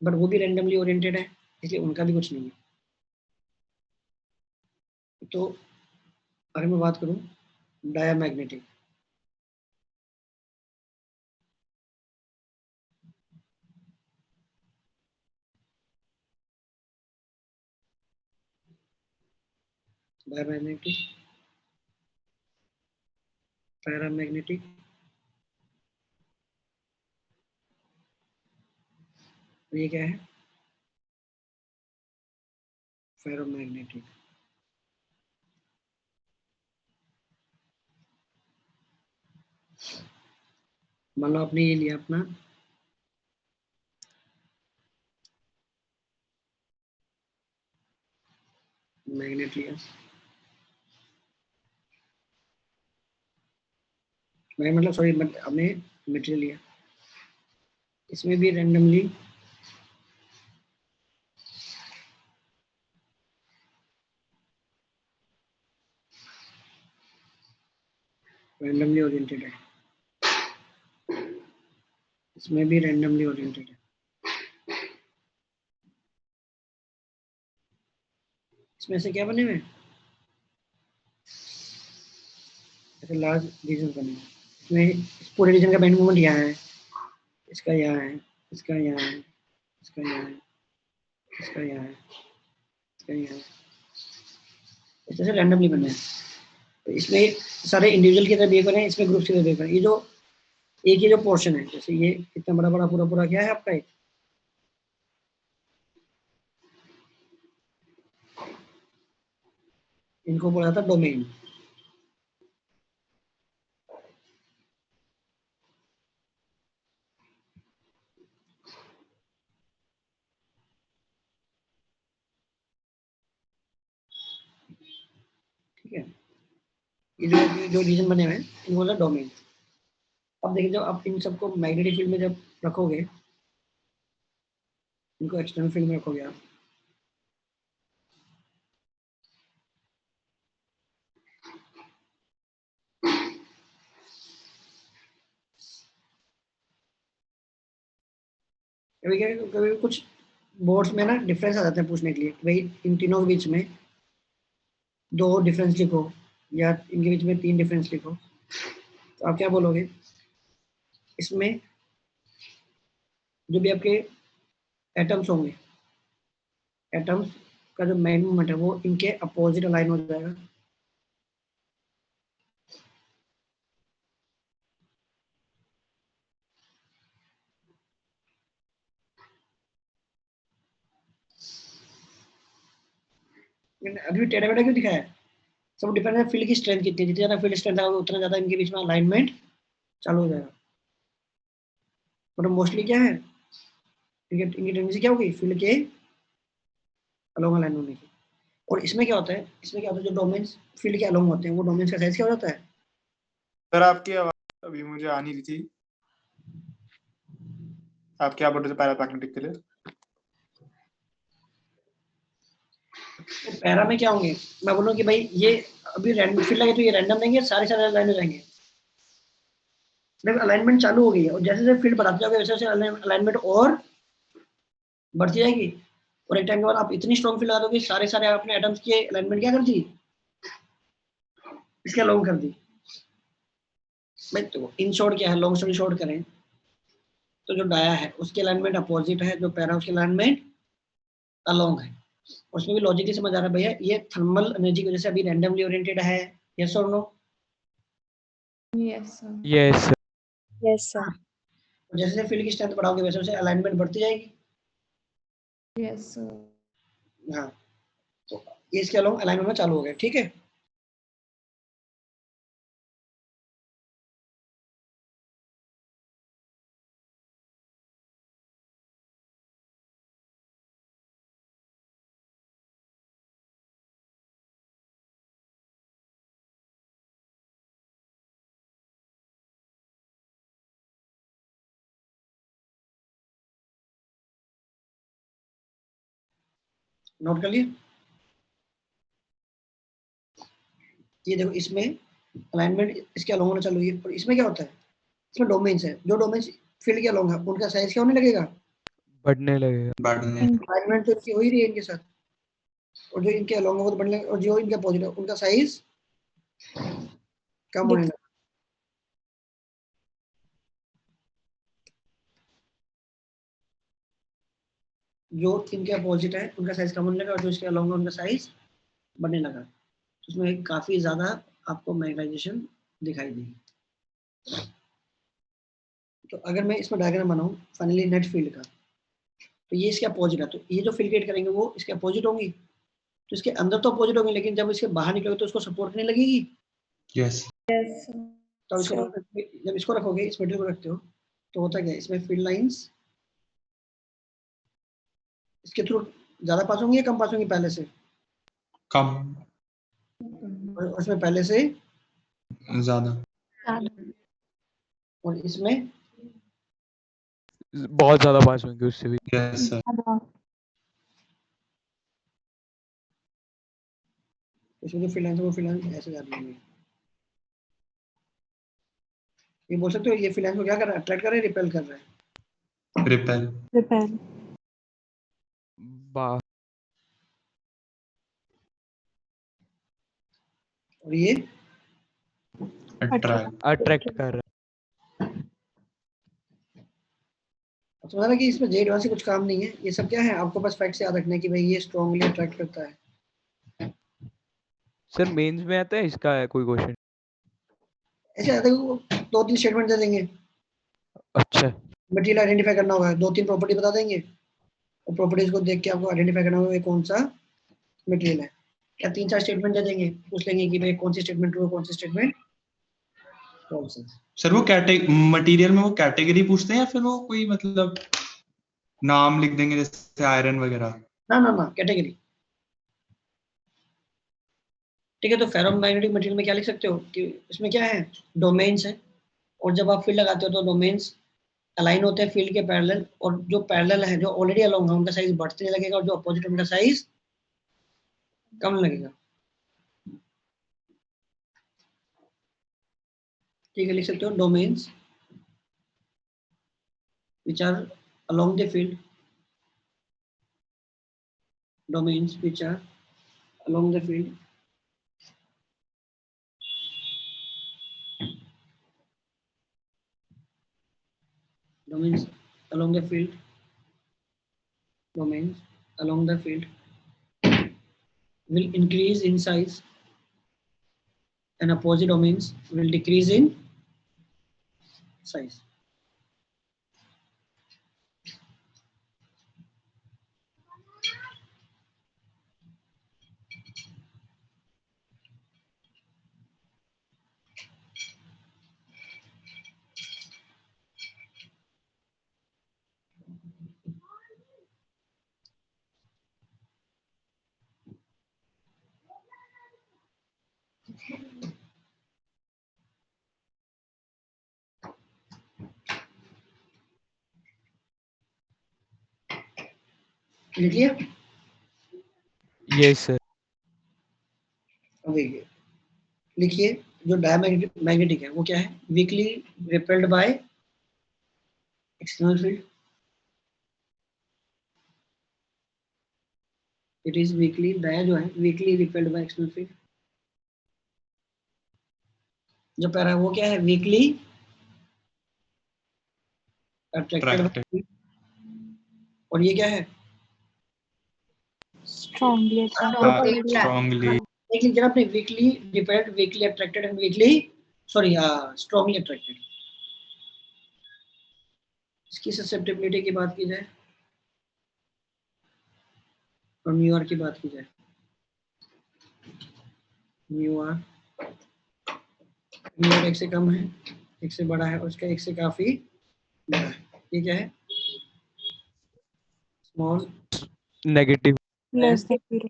बट वो भी रैंडमली ओरिएंटेड है, इसलिए उनका भी कुछ नहीं है। तो अगर मैं बात करूं डायामैग्नेटिक, डायामैग्नेटिक, पैरामैग्नेटिक, ये क्या है, फेरोमैग्नेटिक। मान लो आपने ये लिया अपना मैग्नेट लिया, मैं मतलब सॉरी हमने मटेरियल लिया, इसमें भी रैंडमली ओरिएंटेड है, इसमें भी रैंडमली ओरिएंटेड है, इसमें से क्या बने हुए हैं, ऐसे लार्ज रीजन बने हुए हैं। इसमें इस पूरे रीजन का बैंड मूवमेंट यहाँ है, इसका यहाँ है, इसका यहाँ है, इसका यहाँ है, इसका यहाँ है, इसका यहाँ है, इस तरह से रैंडमली बने हैं। तो इसमें सारे इंडिविजुअल की तरह बिहेव कर रहे हैं, इसमें ग्रुप की तरह बिहेव कर रहे हैं। ये जो एक ही जो पोर्शन है, जैसे ये इतना बड़ा बड़ा पूरा पूरा क्या है आपका, एक इनको बोला जाता है डोमेन। ठीक है, ये जो रीजन बने हुए हैं इनको बोला डोमेन। अब देखिए जब आप इन सबको मैग्नेटिक फील्ड में जब रखोगे, इनको एक्सटर्नल फील्ड में रखोगे आप, कभी कुछ बोर्ड्स में ना डिफरेंस आ जाते हैं पूछने के लिए, भाई इन तीनों के बीच में 2 डिफरेंस लिखो या इनके बीच में 3 डिफरेंस लिखो, तो आप क्या बोलोगे, इसमें जो भी आपके एटम्स होंगे, एटम्स का जो मैग्नेटिक मोमेंट है वो इनके अपोजिट अलाइन हो जाएगा। मैंने अभी टेढ़ा बेढ़ा क्यों दिखाया है, सब डिपेंड है फील्ड की स्ट्रेंथ कितनी है, जितनी ज्यादा फील्ड स्ट्रेंथ होगा उतना ज्यादा इनके बीच में अलाइनमेंट चालू हो जाएगा। मतलब मोस्टली क्या है, इनकी टेंडेंसी क्या होगी, फील्ड के अलोंग अलाइन होने की। और इसमें क्या होता है, इसमें क्या होता है, जो डोमेन्स फील्ड के अलोंग होते हैं वो डोमेन्स का साइज क्या हो जाता है। सर आपकी आवाज अभी मुझे आ नहीं रही थी, आप क्या बोल रहे थे पैरामैग्नेटिक के लिए? तो पैरा में क्या होंगे, मैं बोलूँ कि भाई ये अभी रैंडम फील्ड लगे तो ये रैंडम रहेंगे, सारे सारे अलाइन हो जाएंगे, जब अलाइनमेंट चालू हो गई है और जैसे जैसे फील्ड बढ़ाते जाओगे वैसे वैसे अलाइनमेंट और बढ़ती जाएगी, और एक टाइम के बाद आप इतनी स्ट्रॉन्ग फील्ड लगा दोगे सारे सारे अपने एटम्स की अलाइनमेंट क्या कर दी, इसके अलोंग कर दी। भाई तो इन शॉर्ट क्या है, लॉन्ग स्टोरी शॉर्ट करें तो जो डाया है उसके अलाइनमेंट अपोजिट है, जो पैरा उसके अलाइनमेंट अलोंग है। उसमें भी लॉजिक ही समझ आ रहा है भैया, ये थर्मल एनर्जी की वजह से अभी रैंडमली ओरिएंटेड है, यस और no? Yes, sir. Yes, sir. Yes, sir. जैसे जैसे फील्ड की स्ट्रेंथ बढ़ाओगे वैसे वैसे अलाइनमेंट बढ़ती जाएगी। Yes, sir. हाँ, तो ये इसके अलावा अलाइनमेंट में चालू हो गया, ठीक है। नोट कर लिए? ये देखो इसमें अलाइनमेंट इसके अलोंग होना चालू हुई है, और इसमें क्या होता है, इसमें डोमेन्स है, जो डोमेन्स फील्ड के अलोंग है उनका साइज क्या होने लगेगा, बढ़ने लगेगा। बढ़ने। अलाइनमेंट तो इनकी हो ही रही है इनके साथ, और जो इनके अलोंग है वो तो बढ़ने लगेगा, और जो इनके अपोजिट है उनका साइज कम होने लगेगा। जो इनके अपोजिट है उनका साइज कम होने लगा, और जो इसके अलोंग है उनका साइज बढ़ने लगा। तो उसमें काफी ज्यादा आपको मैग्नेटाइजेशन दिखाई देगी। तो अगर मैं इसमें डायग्राम बनाऊं फाइनली नेट फील्ड का, तो ये इसके अपोजिट है, तो ये जो फील्ड क्रिएट करेंगे वो इसके अपोजिट होंगी, तो इसके अंदर तो अपोजिट होंगी, लेकिन जब इसके बाहर निकलोगे तो उसको सपोर्ट नहीं लगेगी। यस। Yes, sir. तो इसको Sure. जब इसको रखोगे, इस मटेरियल को रखते हो, तो होता क्या है, इसमें फील्ड लाइंस इसके थ्रू ज्यादा पास होंगी या कम पास होंगी पहले से, कम। और उसमें पहले से, ज्यादा। और इसमें बहुत ज्यादा पास होंगे उससे भी। Yes sir. इसमें जो फील्ड लाइंस है वो फील्ड लाइंस ऐसे जा रही है। ये बोल सकते हो ये फील्ड लाइंस को क्या कर रहा है, अट्रैक्ट कर रहा है, रिपेल कर रहा है। रिपेल। Repel. बा और ये अट्रैक्ट। अट्रैक्ट कर रहा समझ रहा कि इसमें जे एडवांस से कुछ काम नहीं है, ये सब क्या है आपको बस फैक्ट से याद रखना है कि भाई ये स्ट्रांगली अट्रैक्ट करता है। है। सर मेंस में आता है इसका है कोई क्वेश्चन? ऐसे आता है वो 2-3 स्टेटमेंट दे देंगे, अच्छा। मटेरियल आइडेंटिफाई करना होगा, 2-3 प्रॉपर्टी बता देंगे, और प्रॉपर्टीज को देख के आपको आइडेंटिफाई करना होगा कौन सा मटेरियल है। या 3-4 स्टेटमेंट दे देंगे, पूछ लेंगे कि भाई कौन सी स्टेटमेंट ट्रू है, कौन सी स्टेटमेंट फॉल्स है। सर वो मटेरियल में वो कैटेगरी पूछते हैं या फिर वो कोई मतलब नाम लिख देंगे जैसे आयरन वगैरह? ना ना ना, कैटेगरी। ठीक है, तो फेरोमैग्नेटिक मटेरियल में क्या लिख सकते हो कि इसमें क्या है, डोमेन्स है, और जब आप फील्ड लगाते हो तो डोमेन्स अलाइन होते हैं फील्ड के पैरेलल, और जो पैरेलल है, जो ऑलरेडी अलोंग है, उनका साइज बढ़ते लगेगा, और जो अपोजिट उनका साइज कम लगेगा। ठीक है, लिख सकते हो domains which are along the field, domains which are along the field, domains along the field, domains along the field will increase in size, and opposite domains will decrease in size. लिख लिया? यस sir. अब देखिए, लिखिए जो diamagnetic है वो क्या है, weakly repelled by external field, it is weakly, dia जो है weakly repelled by external field. जो पैरा है वो क्या है, वीकली अट्रैक्टेड बाय, और ये क्या है, Strongly attracted. स्ट्रांगली। एक लिख देना आपने, weekly repelled, weekly attracted and weekly strongly attracted. इसकी ससेप्टिबिलिटी की बात की जाए और म्यू आर की बात की जाए, म्यू आर एक से कम है, एक से बड़ा है और इसका एक से काफी बड़ा है। ये क्या है? Small negative Less than 0.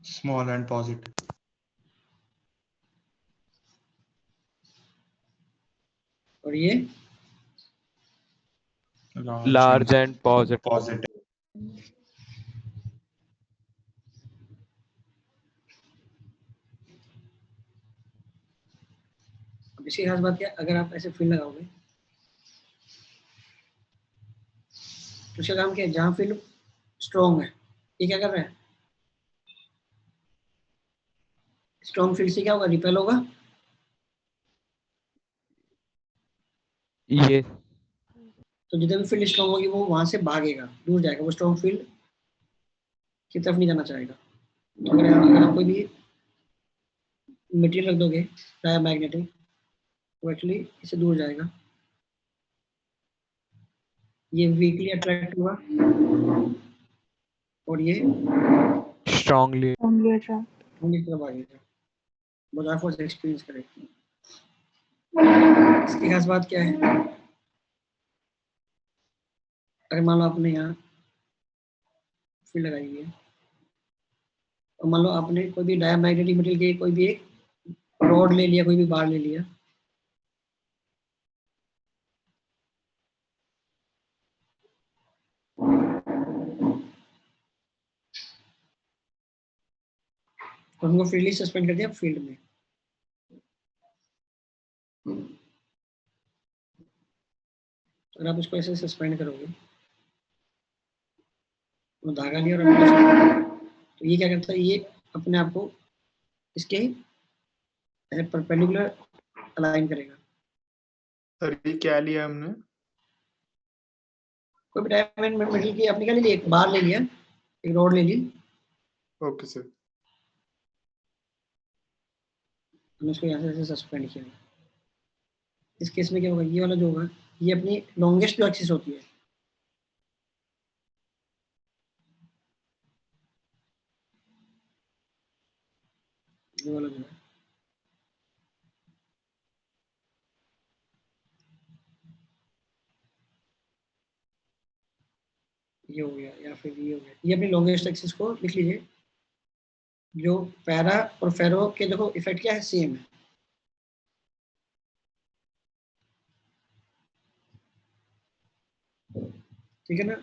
Small and positive. और ये लार्ज एंड पॉजिटिव। पॉजिटिव। अब इसकी खास बात क्या है, अगर आप ऐसे फील्ड लगाओगे तो उसका काम क्या है, जहाँ फील्ड स्ट्रॉन्ग है ये क्या कर रहा है, स्ट्रॉन्ग फील्ड से क्या होगा, रिपेल होगा। ये तो जितने भी फील्ड स्ट्रॉन्ग होगी वो वहां से भागेगा, दूर जाएगा, वो स्ट्रॉन्ग फील्ड की तरफ नहीं जाना चाहेगा। तो अगर आप कोई भी मटेरियल रख दोगे डायमैग्नेटिक, तो एक्चुअली इससे दूर जाएगा, ये वीकली अट्रैक्ट हुआ और ये स्ट्रांगली Only attract. की तरफ भागेगा। बाजार फोर्स एक्सपीरियंस करेगा। इसकी खास बात क्या है, अगर मान लो आपने यहाँ फील्ड लगाई हुई है और मान लो आपने कोई भी डायमैग्नेटिक मटेरियल के कोई भी एक रॉड ले लिया, कोई भी बार ले लिया, और उनको फ्रीली सस्पेंड कर दिया फील्ड में। अगर आप इसको ऐसे सस्पेंड करोगे, वो धागा लिया और तो ये क्या करता है, ये अपने आप को इसके ऐसे परपेंडिकुलर अलाइन करेगा। सर ये क्या लिया हमने? कोई भी डायमंड मटेरियल की आपने क्या ले लिया, एक बार ले लिया, एक रॉड ले ली, ओके सर। हमने उसको यहाँ से सस्पेंड किया। इस केस में क्या होगा, ये वाला जो होगा ये अपनी लॉन्गेस्ट जो एक्सिस होती है, ये वाला जो है ये हो गया या फिर ये हो गया, ये अपनी लॉन्गेस्ट एक्सिस को लिख लीजिए। जो पैरा और फेरो के देखो इफेक्ट क्या है, सेम है। ठीक है ना,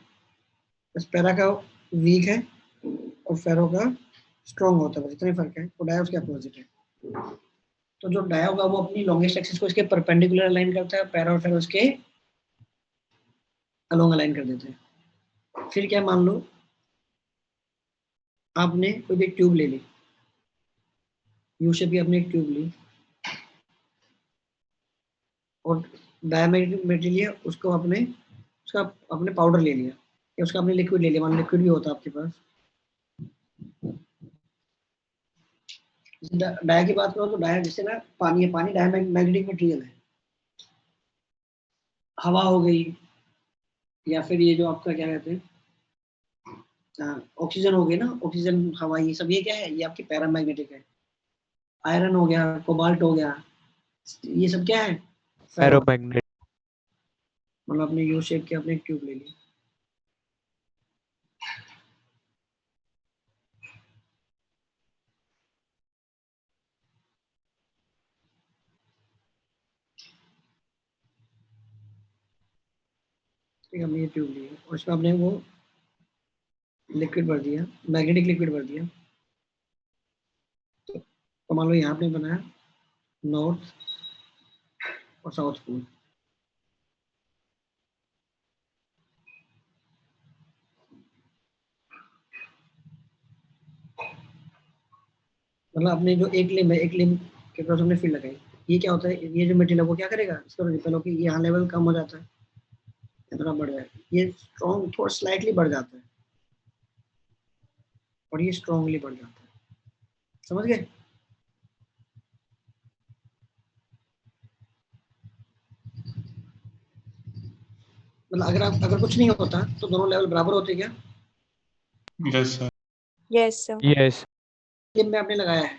बस पैरा का वीक है और फेरो का स्ट्रॉन्ग होता है, बस इतना ही फर्क है। और डाया उसके अपोजिट है। तो जो डाया होगा वो अपनी लॉन्गेस्ट एक्सिस को इसके परपेंडिकुलर अलाइन करता है, पैरा और फेरो उसके अलोंग अलाइन कर देते हैं। फिर क्या, मान लो आपने कोई भी ट्यूब ले ली, यू शेप की आपने एक ट्यूब ली और डायमैग्नेटिक मटेरियल उसको आपने उसका आपने पाउडर ले लिया या उसका आपने लिक्विड ले लिया, मान लिक्विड भी होता है आपके पास। डाया की बात करो तो डाया जैसे ना पानी है, पानी डायमैग्नेटिक मटेरियल है। हवा हो गई या फिर ये जो आपका क्या कहते हैं ऑक्सीजन हो गई ना, ऑक्सीजन हवा, ये सब ये क्या है, ये आपकी पैरामैग्नेटिक है। आयरन हो गया, कोबाल्ट हो गया, ये सब क्या है, फेरोमैग्नेट। मतलब आपने यू शेप की आपने एक ट्यूब ले ली, ठीक है, हमने ये ट्यूब ली है और इसमें आपने वो लिक्विड भर दिया, मैग्नेटिक लिक्विड भर दिया। तो मान लो यहाँ पे बनाया नॉर्थ और साउथ पोल, मतलब आपने जो एक लिम्ब है, एक लिम्ब के क्रॉस हमने फील्ड लगाई, ये क्या होता है, ये जो मटेरियल है वो क्या करेगा, इसको रिपेल होकर यहाँ लेवल कम हो जाता है, इतना बढ़ जाएगा, ये स्ट्रॉन्ग थोड़ा स्लाइटली बढ़ जाता है। और ये स्ट्रांगली बढ़ जाता है। समझ गए? मतलब अगर कुछ नहीं होता तो दोनों लेवल बराबर होते क्या? Yes sir. Yes, sir. Yes. लिम में आपने लगाया है,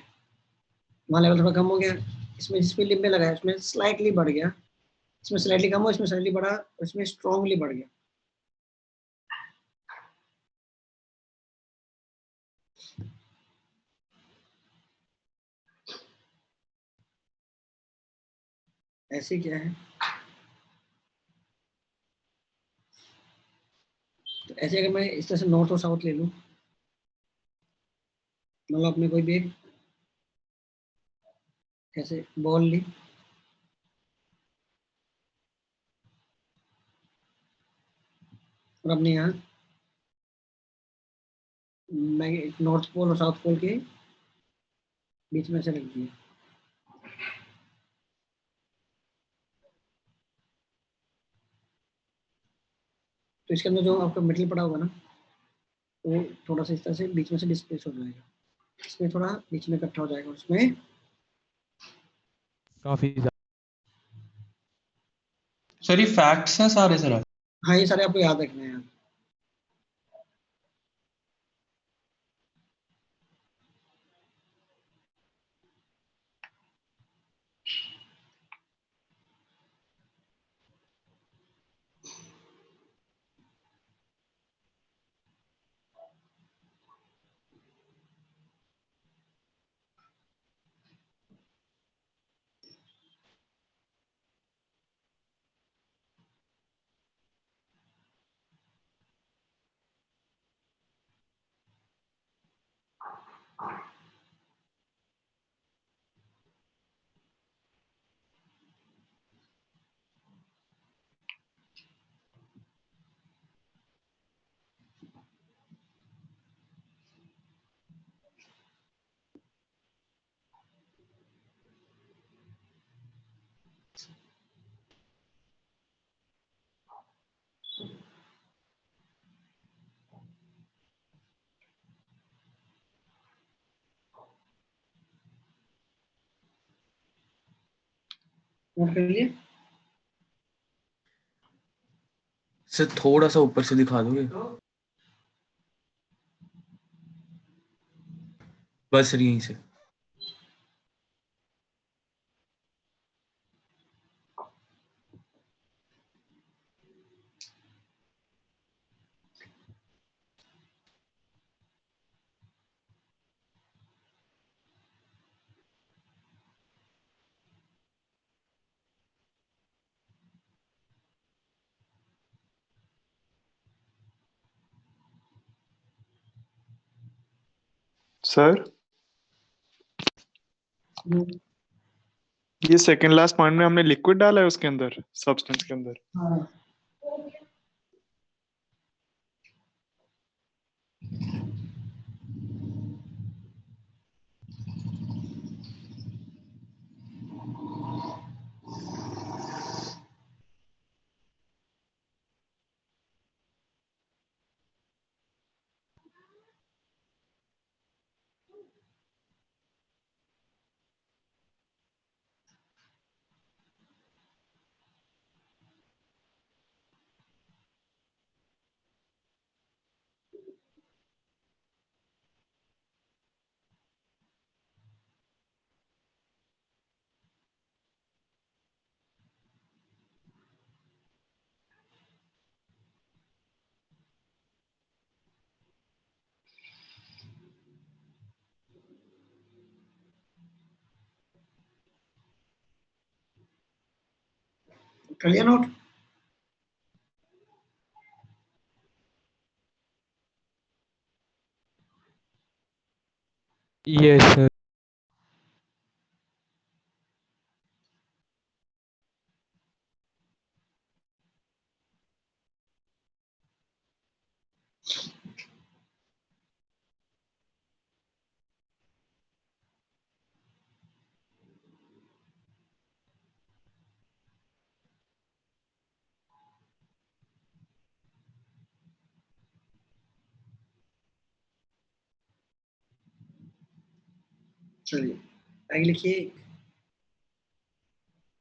वहाँ लेवल थोड़ा कम हो गया, इसमें जिसमें लिम में लगाया इसमें स्लाइटली बढ़ गया, इसमें स्लाइटली कम हो, इसमें स्लाइटली बढ़ा, इसमें स्ट्रांगली बढ़ गया। ऐसे क्या है? तो ऐसे अगर मैं इस तरह से नॉर्थ और साउथ ले लूँ, मतलब आपने कोई भी एक ऐसे बॉल ली, और अपने यहाँ मैं नॉर्थ पोल और साउथ पोल के बीच में से रख दिया, तो इसके अंदर जो आपका मेटल पड़ा होगा ना, वो थोड़ा सा इस तरह से बीच में से डिस्प्लेस हो जाएगा, इसमें थोड़ा बीच में इकट्ठा हो जाएगा, उसमें काफी ज्यादा। सर ये फैक्ट्स हैं सारे सर? हाँ ये सारे आपको याद रखने हैं। नोट कर लिए? सर थोड़ा सा ऊपर से दिखा दोगे? बस यहीं से। सर ये सेकंड लास्ट पॉइंट में हमने लिक्विड डाला है उसके अंदर, सब्सटेंस के अंदर। हाँ। कर लिया नोट? Yes, sir. चलिए आगे लिखिए,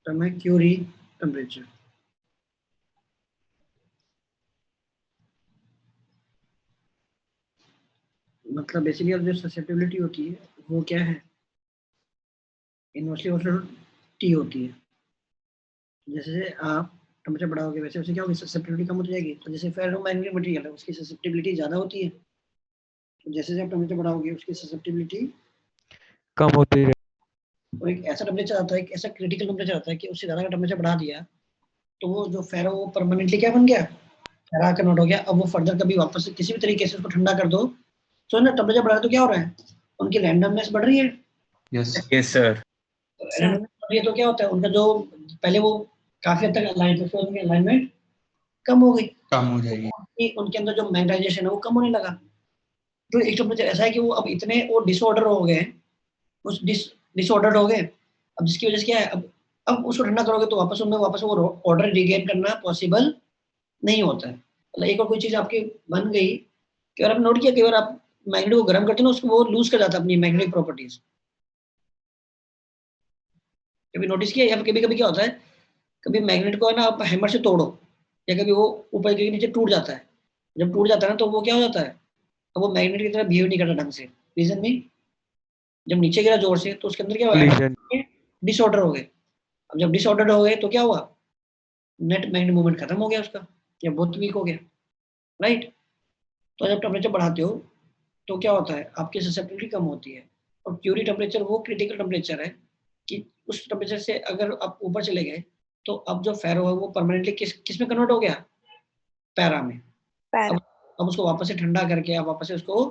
टर्म है क्यूरी टेम्परेचर। मतलब बेसिकली जो ससेप्टिबिलिटी होती है वो क्या है, इनवर्सली प्रोपोर्शनल टी होती है। जैसे आप टेम्परेचर बढ़ाओगे वैसे वैसे क्या होगी, ससेप्टिबिलिटी कम होती जाएगी। तो जैसे फेरोमैग्नेटिक मटेरियल है उसकी ससेप्टिबिलिटी ज़्यादा होती है, तो जैसे जैसे आप टेम्परेचर बढ़ाओगे उसकी ससेप्टिबिलिटी कम होती है। और एक ऐसा टेम्परेचर आता है, एक ऐसा क्रिटिकल टेम्परेचर आता है कि उससे ज़्यादा का टेम्परेचर बढ़ा दिया तो वो जो फेरो वो परमानेंटली क्या बन गया, फेरा कन्वर्ट हो गया। अब वो फर्दर कभी वापस से किसी भी तरीके से उसको ठंडा कर दो तो ना टेम्परेचर बढ़ा तो क्या हो रहा है, उनकी रैंडमनेस बढ़ रही है। Yes yes sir. रैंडमनेस बढ़ रही है तो क्या होता है, उनका जो पहले वो काफी हद तक अलाइन थे, फिर उनकी अलाइनमेंट कम हो गई, कम हो जाएगी। उनके अंदर जो मैग्नेटाइजेशन है वो कम होने लगा। तो एक टेम्परेचर ऐसा है कि वो अब इतने वो डिसऑर्डर हो गए, उस डिसऑर्डर हो गए, अब जिसकी वजह से क्या है, अब उसको ठंडा करोगे तो वापस उनमें वापस वो ऑर्डर रिगेन करना पॉसिबल नहीं होता है। मतलब एक और कोई चीज आपकी बन गई कि अगर आपने नोट किया, कई बार आप मैग्नेट को गर्म करते हो ना, उसको वो लूज कर जाता है अपनी मैग्नेटिक प्रॉपर्टीज। कभी नोटिस किया, या कभी कभी क्या होता है, कभी मैग्नेट को है ना आप हैमर से तोड़ो या कभी वो ऊपर के नीचे टूट जाता है। जब टूट जाता है ना तो वो क्या हो जाता है, अब वो मैग्नेट की तरह बिहेव नहीं करता ढंग से। रीजन भी, जब नीचे गिरा जोर से तो उसके अंदर क्या Collision. हुआ, डिसऑर्डर हो गए। अब जब डिसऑर्डर हो गए तो क्या हुआ, नेट मैग्नेट मूवमेंट खत्म हो गया उसका, या बहुत वीक हो गया, राइट। तो जब टेम्परेचर बढ़ाते हो तो क्या होता है, आपकी ससेप्टिबिलिटी कम होती है। और क्यूरी टेम्परेचर वो क्रिटिकल टेम्परेचर है कि उस टेम्परेचर से अगर आप ऊपर चले गए तो अब जो फेरो है वो परमानेंटली किस में कन्वर्ट हो गया, पैरा में। पैरा। अब उसको वापस से ठंडा करके आप वापस से उसको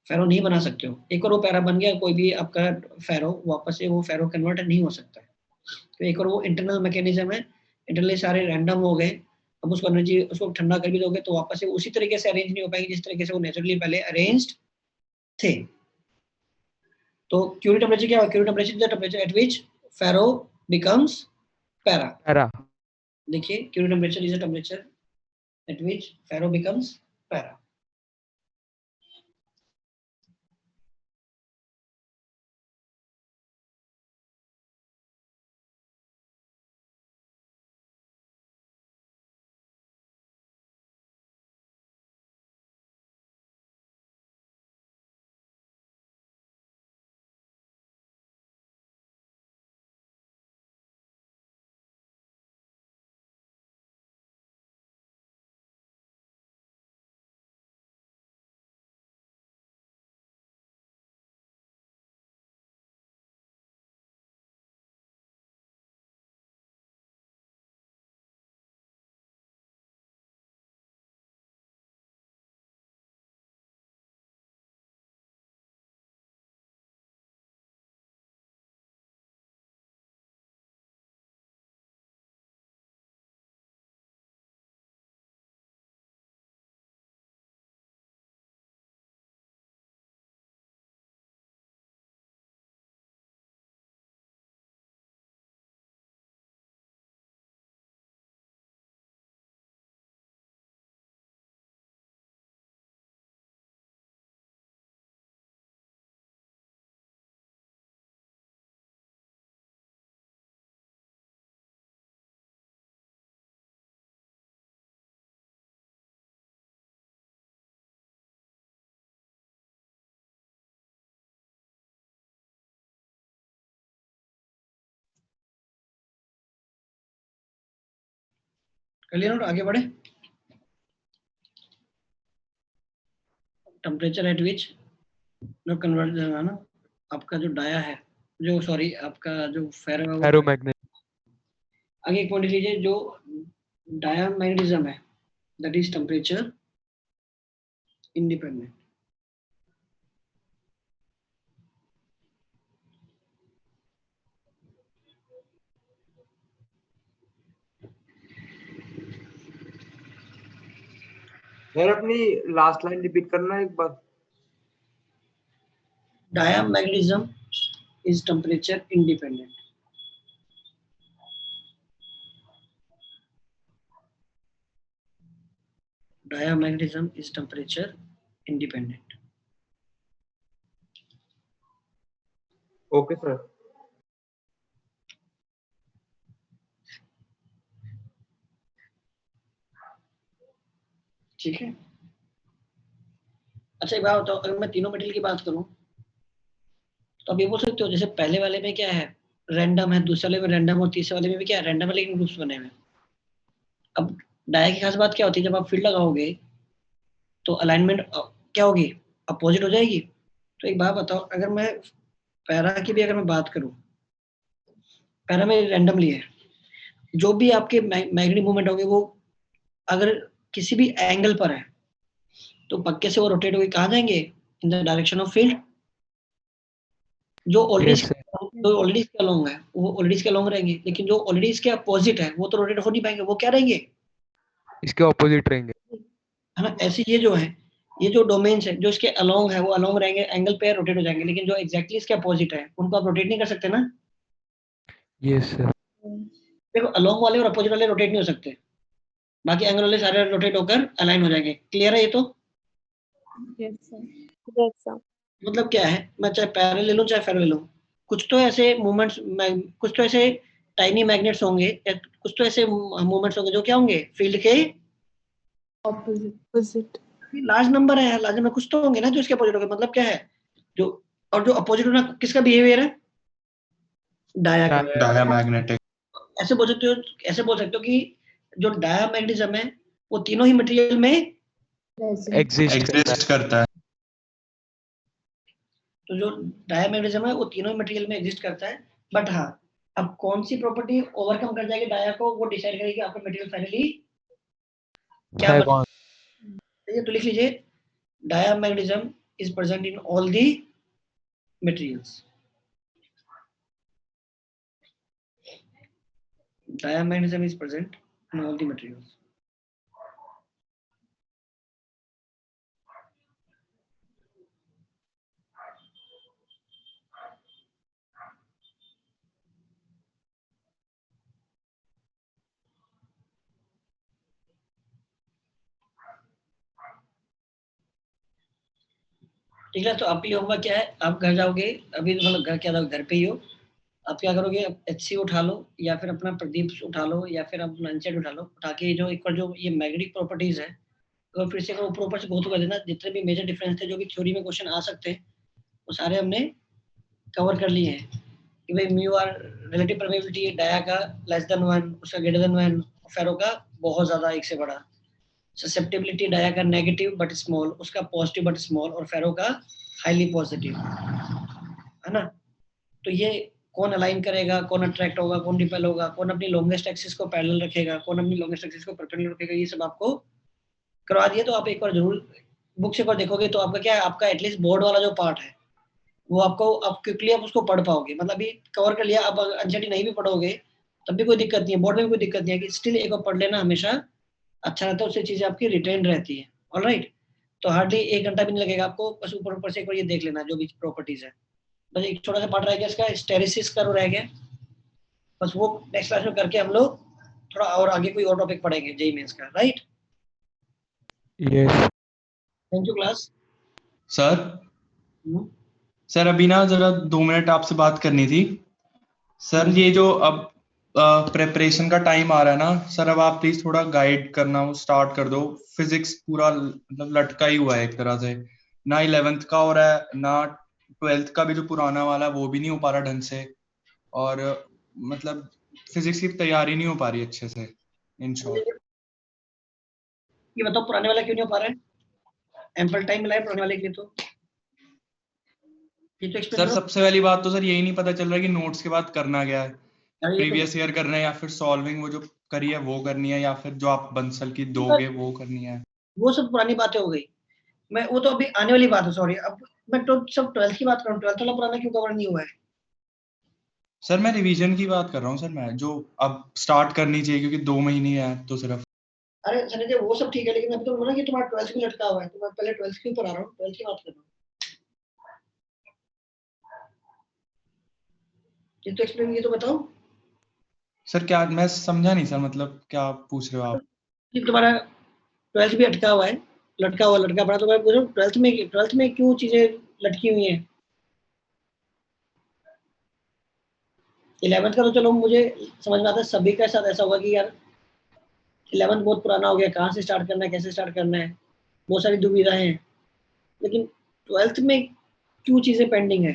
फेरो नहीं बना सकते हो। एक और वो पैरा बन गया, कोई भी आपका फेरो वापस से वो फेरो कन्वर्ट नहीं हो सकता है। तो एक और वो इंटरनल मैकेनिज्म है, इंटरनली सारे रैंडम हो गए। अब उसको एनर्जी उसको ठंडा कर भी दोगे तो वापस से उसी तरीके से अरेंज नहीं हो पाएंगे जिस तरीके से वो नेचुरली पहले अरेंज्ड थे। तो क्यूरी टेम्परेचर क्या है, Curie temperature is the temperature at which ferro becomes para. Para. देखिए Curie temperature is the temperature at which ferro becomes para. Clear note, आगे बढ़े। टेम्परेचर एट व्हिच जो कन्वर्ट है ना, आपका जो डाया है, जो सॉरी आपका जो फेरो है वो Ferromagnet. आगे एक पॉइंट लीजिए, जो डायामैग्नेटिज्म है that is temperature independent. Sir अपनी लास्ट लाइन रिपीट करना एक बार। Diamagnetism is temperature independent. Diamagnetism is temperature independent. Okay sir. ठीक है। अच्छा एक बात बताओ, अगर मैं तीनों मटेरियल की बात करूं तो आप ये बोल सकते हो जैसे पहले वाले में क्या है, रैंडम है, दूसरे वाले में रैंडम और तीसरे वाले में भी क्या है, रैंडम है लेकिन ग्रुप्स बने हुए हैं। अब डाया की खास बात क्या होती है, जब आप फील्ड लगाओगे तो अलाइनमेंट क्या होगी, अपोजिट हो जाएगी। तो एक बात बताओ, अगर मैं पैरा की भी अगर मैं बात करूं, पैरा में रैंडमली है, जो भी आपके मैग्नेटिक मूवमेंट होंगे वो अगर किसी भी एंगल पर है तो पक्के से वो रोटेट होकर कहाँ जाएंगे, in the direction of field. जो ऑलरेडी Yes, sir. जो ऑलरेडी इसके अलोंग है वो ऑलरेडी इसके अलोंग रहेंगे, लेकिन जो ऑलरेडी इसके अपोजिट है वो तो रोटेट हो नहीं पाएंगे, वो क्या रहेंगे, इसके ऑपोजिट रहेंगे। है ना। ऐसे ये जो है, ये जो डोमेन्स है जो इसके अलोंग है वो अलोंग रहेंगे, एंगल पे रोटेट हो जाएंगे, लेकिन जो एग्जैक्टली इसके अपोजिट है उनको आप रोटेट नहीं कर सकते ना। Yes sir. देखो अलोंग वाले और अपोजिट वाले रोटेट नहीं हो सकते, बाकी एंगल वाले सारे रोटेट होकर अलाइन हो जाएंगे। क्लियर है ये तो? Yes, sir. Yes, sir. मतलब क्या है, मैं चाहे पैरेलल ले लूं चाहे फेरो ले लूं, कुछ तो ऐसे मूवमेंट्स, कुछ तो ऐसे टाइनी मैग्नेट्स होंगे, कुछ तो ऐसे मूवमेंट्स होंगे जो क्या होंगे, फील्ड के ऑपोजिट। लार्ज नंबर है, लार्ज नंबर कुछ तो होंगे ना जो इसके अपोजिट होंगे। मतलब क्या है, जो और जो अपोजिट होना किसका बिहेवियर है, डाया का। डायामैग्नेटिक। ऐसे बोल सकते हो, ऐसे बोल सकते हो कि जो डायामैग्नेटिज्म है वो तीनों ही मटेरियल में, Present. एग्जिस्ट करता है। तो जो डायामैग्नेटिज्म है वो तीनों ही मटेरियल में एग्जिस्ट करता है। बट हाँ, अब कौन सी प्रॉपर्टी ओवरकम कर जाएगी डाया को, वो डिसाइड करेगी आपका मटेरियल फाइनली क्या है बने। कौन? तो लिख लीजिए, diamagnetism is present in all the materials. Diamagnetism is present in all the materials. ठीक है, तो आपके लिए होमवर्क क्या है, आप घर जाओगे, अभी मतलब घर क्या, घर पे ही हो, आप क्या करोगे, HC उठा लो या फिर अपना प्रदीप उठा लो या फिर अपना अनसेट उठा लो, उठा के जो एक बार जो ये मैग्नेटिक प्रॉपर्टीज है तो फिर से ऊपर ऊपर से गो थ्रू कर देना, जितने भी मेजर डिफरेंस थे जो भी थ्योरी में क्वेश्चन आ सकते हैं वो सारे हमने कवर कर लिए हैं। कि भाई mu R relative permeability dia का लेस देन 1, उसका ग्रेटर देन 1, फेरो का बहुत ज्यादा, एक से बड़ा। ससेप्टिबिलिटी डाया का नेगेटिव बट स्मॉल, उसका पॉजिटिव बट स्मॉल, और फेरो का हाईली पॉजिटिव, है ना। तो ये कौन अलाइन करेगा, कौन अट्रैक्ट होगा, कौन रिपेल होगा, कौन अपनी लॉन्गेस्ट एक्सिस को पैरेलल रखेगा, कौन अपनी लॉन्गेस्ट एक्सिस को परपेंडिकुलर रखेगा, ये सब आपको करवा दिए। तो आप एक बार जरूर बुक से एक बार देखोगे तो आपका क्या है, आपका एटलीस्ट बोर्ड वाला जो पार्ट है वो आपको, आप क्विकली आप उसको पढ़ पाओगे। मतलब अभी कवर कर लिया, अब अनसेटी नहीं भी पढ़ोगे तब भी कोई दिक्कत नहीं है, बोर्ड में भी कोई दिक्कत नहीं है, कि स्टिल एक बार पढ़ लेना हमेशा अच्छा रहता है, उससे चीजें आपकी रिटेन रहती है। ऑलराइट, तो हार्डली 1 घंटा भी नहीं लगेगा आपको, बस ऊपर ऊपर से एक बार ये देख लेना जो भी प्रॉपर्टीज है। बस एक छोटा सा पार्ट रह गया इसका, स्टेरिसिस का रह गया, बस वो नेक्स्ट क्लास में करके हम लोग थोड़ा और आगे कोई और टॉपिक पढ़ेंगे जेईई मेंस का। Right, yes thank you class. Sir अभी ना जरा 2 मिनट आपसे बात करनी थी सर। ये जो अब प्रेपरेशन का टाइम आ रहा है ना सर, अब आप प्लीज थोड़ा गाइड करना, वो स्टार्ट कर दो। फिजिक्स पूरा मतलब लटका ही हुआ है एक तरह से, ना 11th का हो रहा है ना 12th का भी जो पुराना वाला है वो भी नहीं हो पा रहा ढंग से, और मतलब फिजिक्स की तैयारी नहीं हो पा रही अच्छे से। इन शॉर्ट ये बताओ पुराने वाला क्यों नहीं हो पा रहा है, एम्पल टाइम मिला है पुराने वाले के लिए, तो ये तो सर सबसे पहली बात तो सर यही नहीं पता चल रहा है कि नोट्स के बाद करना क्या है, प्रीवियस ईयर करना है या फिर सॉल्विंग वो जो करी है वो करनी है, या फिर जो आप बंसल की दोगे वो करनी है। वो सब पुरानी बातें हो गई, मैं वो तो अभी आने वाली बात है। सॉरी, अब मैं तो सब 12th की बात कर रहा हूँ, 12th वाला पुराना क्यों कवर नहीं हुआ है। सर मैं रिवीजन की बात कर रहा हूँ सर, मैं जो अब स्टार्ट करनी चाहिए क्योंकि 2 महीने है तो सिर्फ। अरे सनी जी वो सब ठीक है, लेकिन अभी तो बोला कि तुम्हारा 12th भी लटका हुआ है, तो मैं पहले 12th के ऊपर आ रहा हूँ, 12th की बात कर रहा हूँ। ये तो एक्सप्लेन, ये तो बताओ सर क्या, मैं समझा नहीं सर, मतलब क्या पूछ रहे हो आप। कि तुम्हारा 12th भी अटका हुआ है, लटका हुआ लटका पड़ा, तो मैं पूछ रहा हूँ 12th में क्यों चीजें लटकी हुई हैं। 11th का तो चलो मुझे समझ में आता है, सभी के साथ ऐसा होगा कि यार 11th बहुत पुराना हो गया, कहाँ से स्टार्ट करना है, कैसे स्टार्ट करना है, बहुत सारी दुविधाएं हैं। लेकिन 12th में क्यों चीजें पेंडिंग है,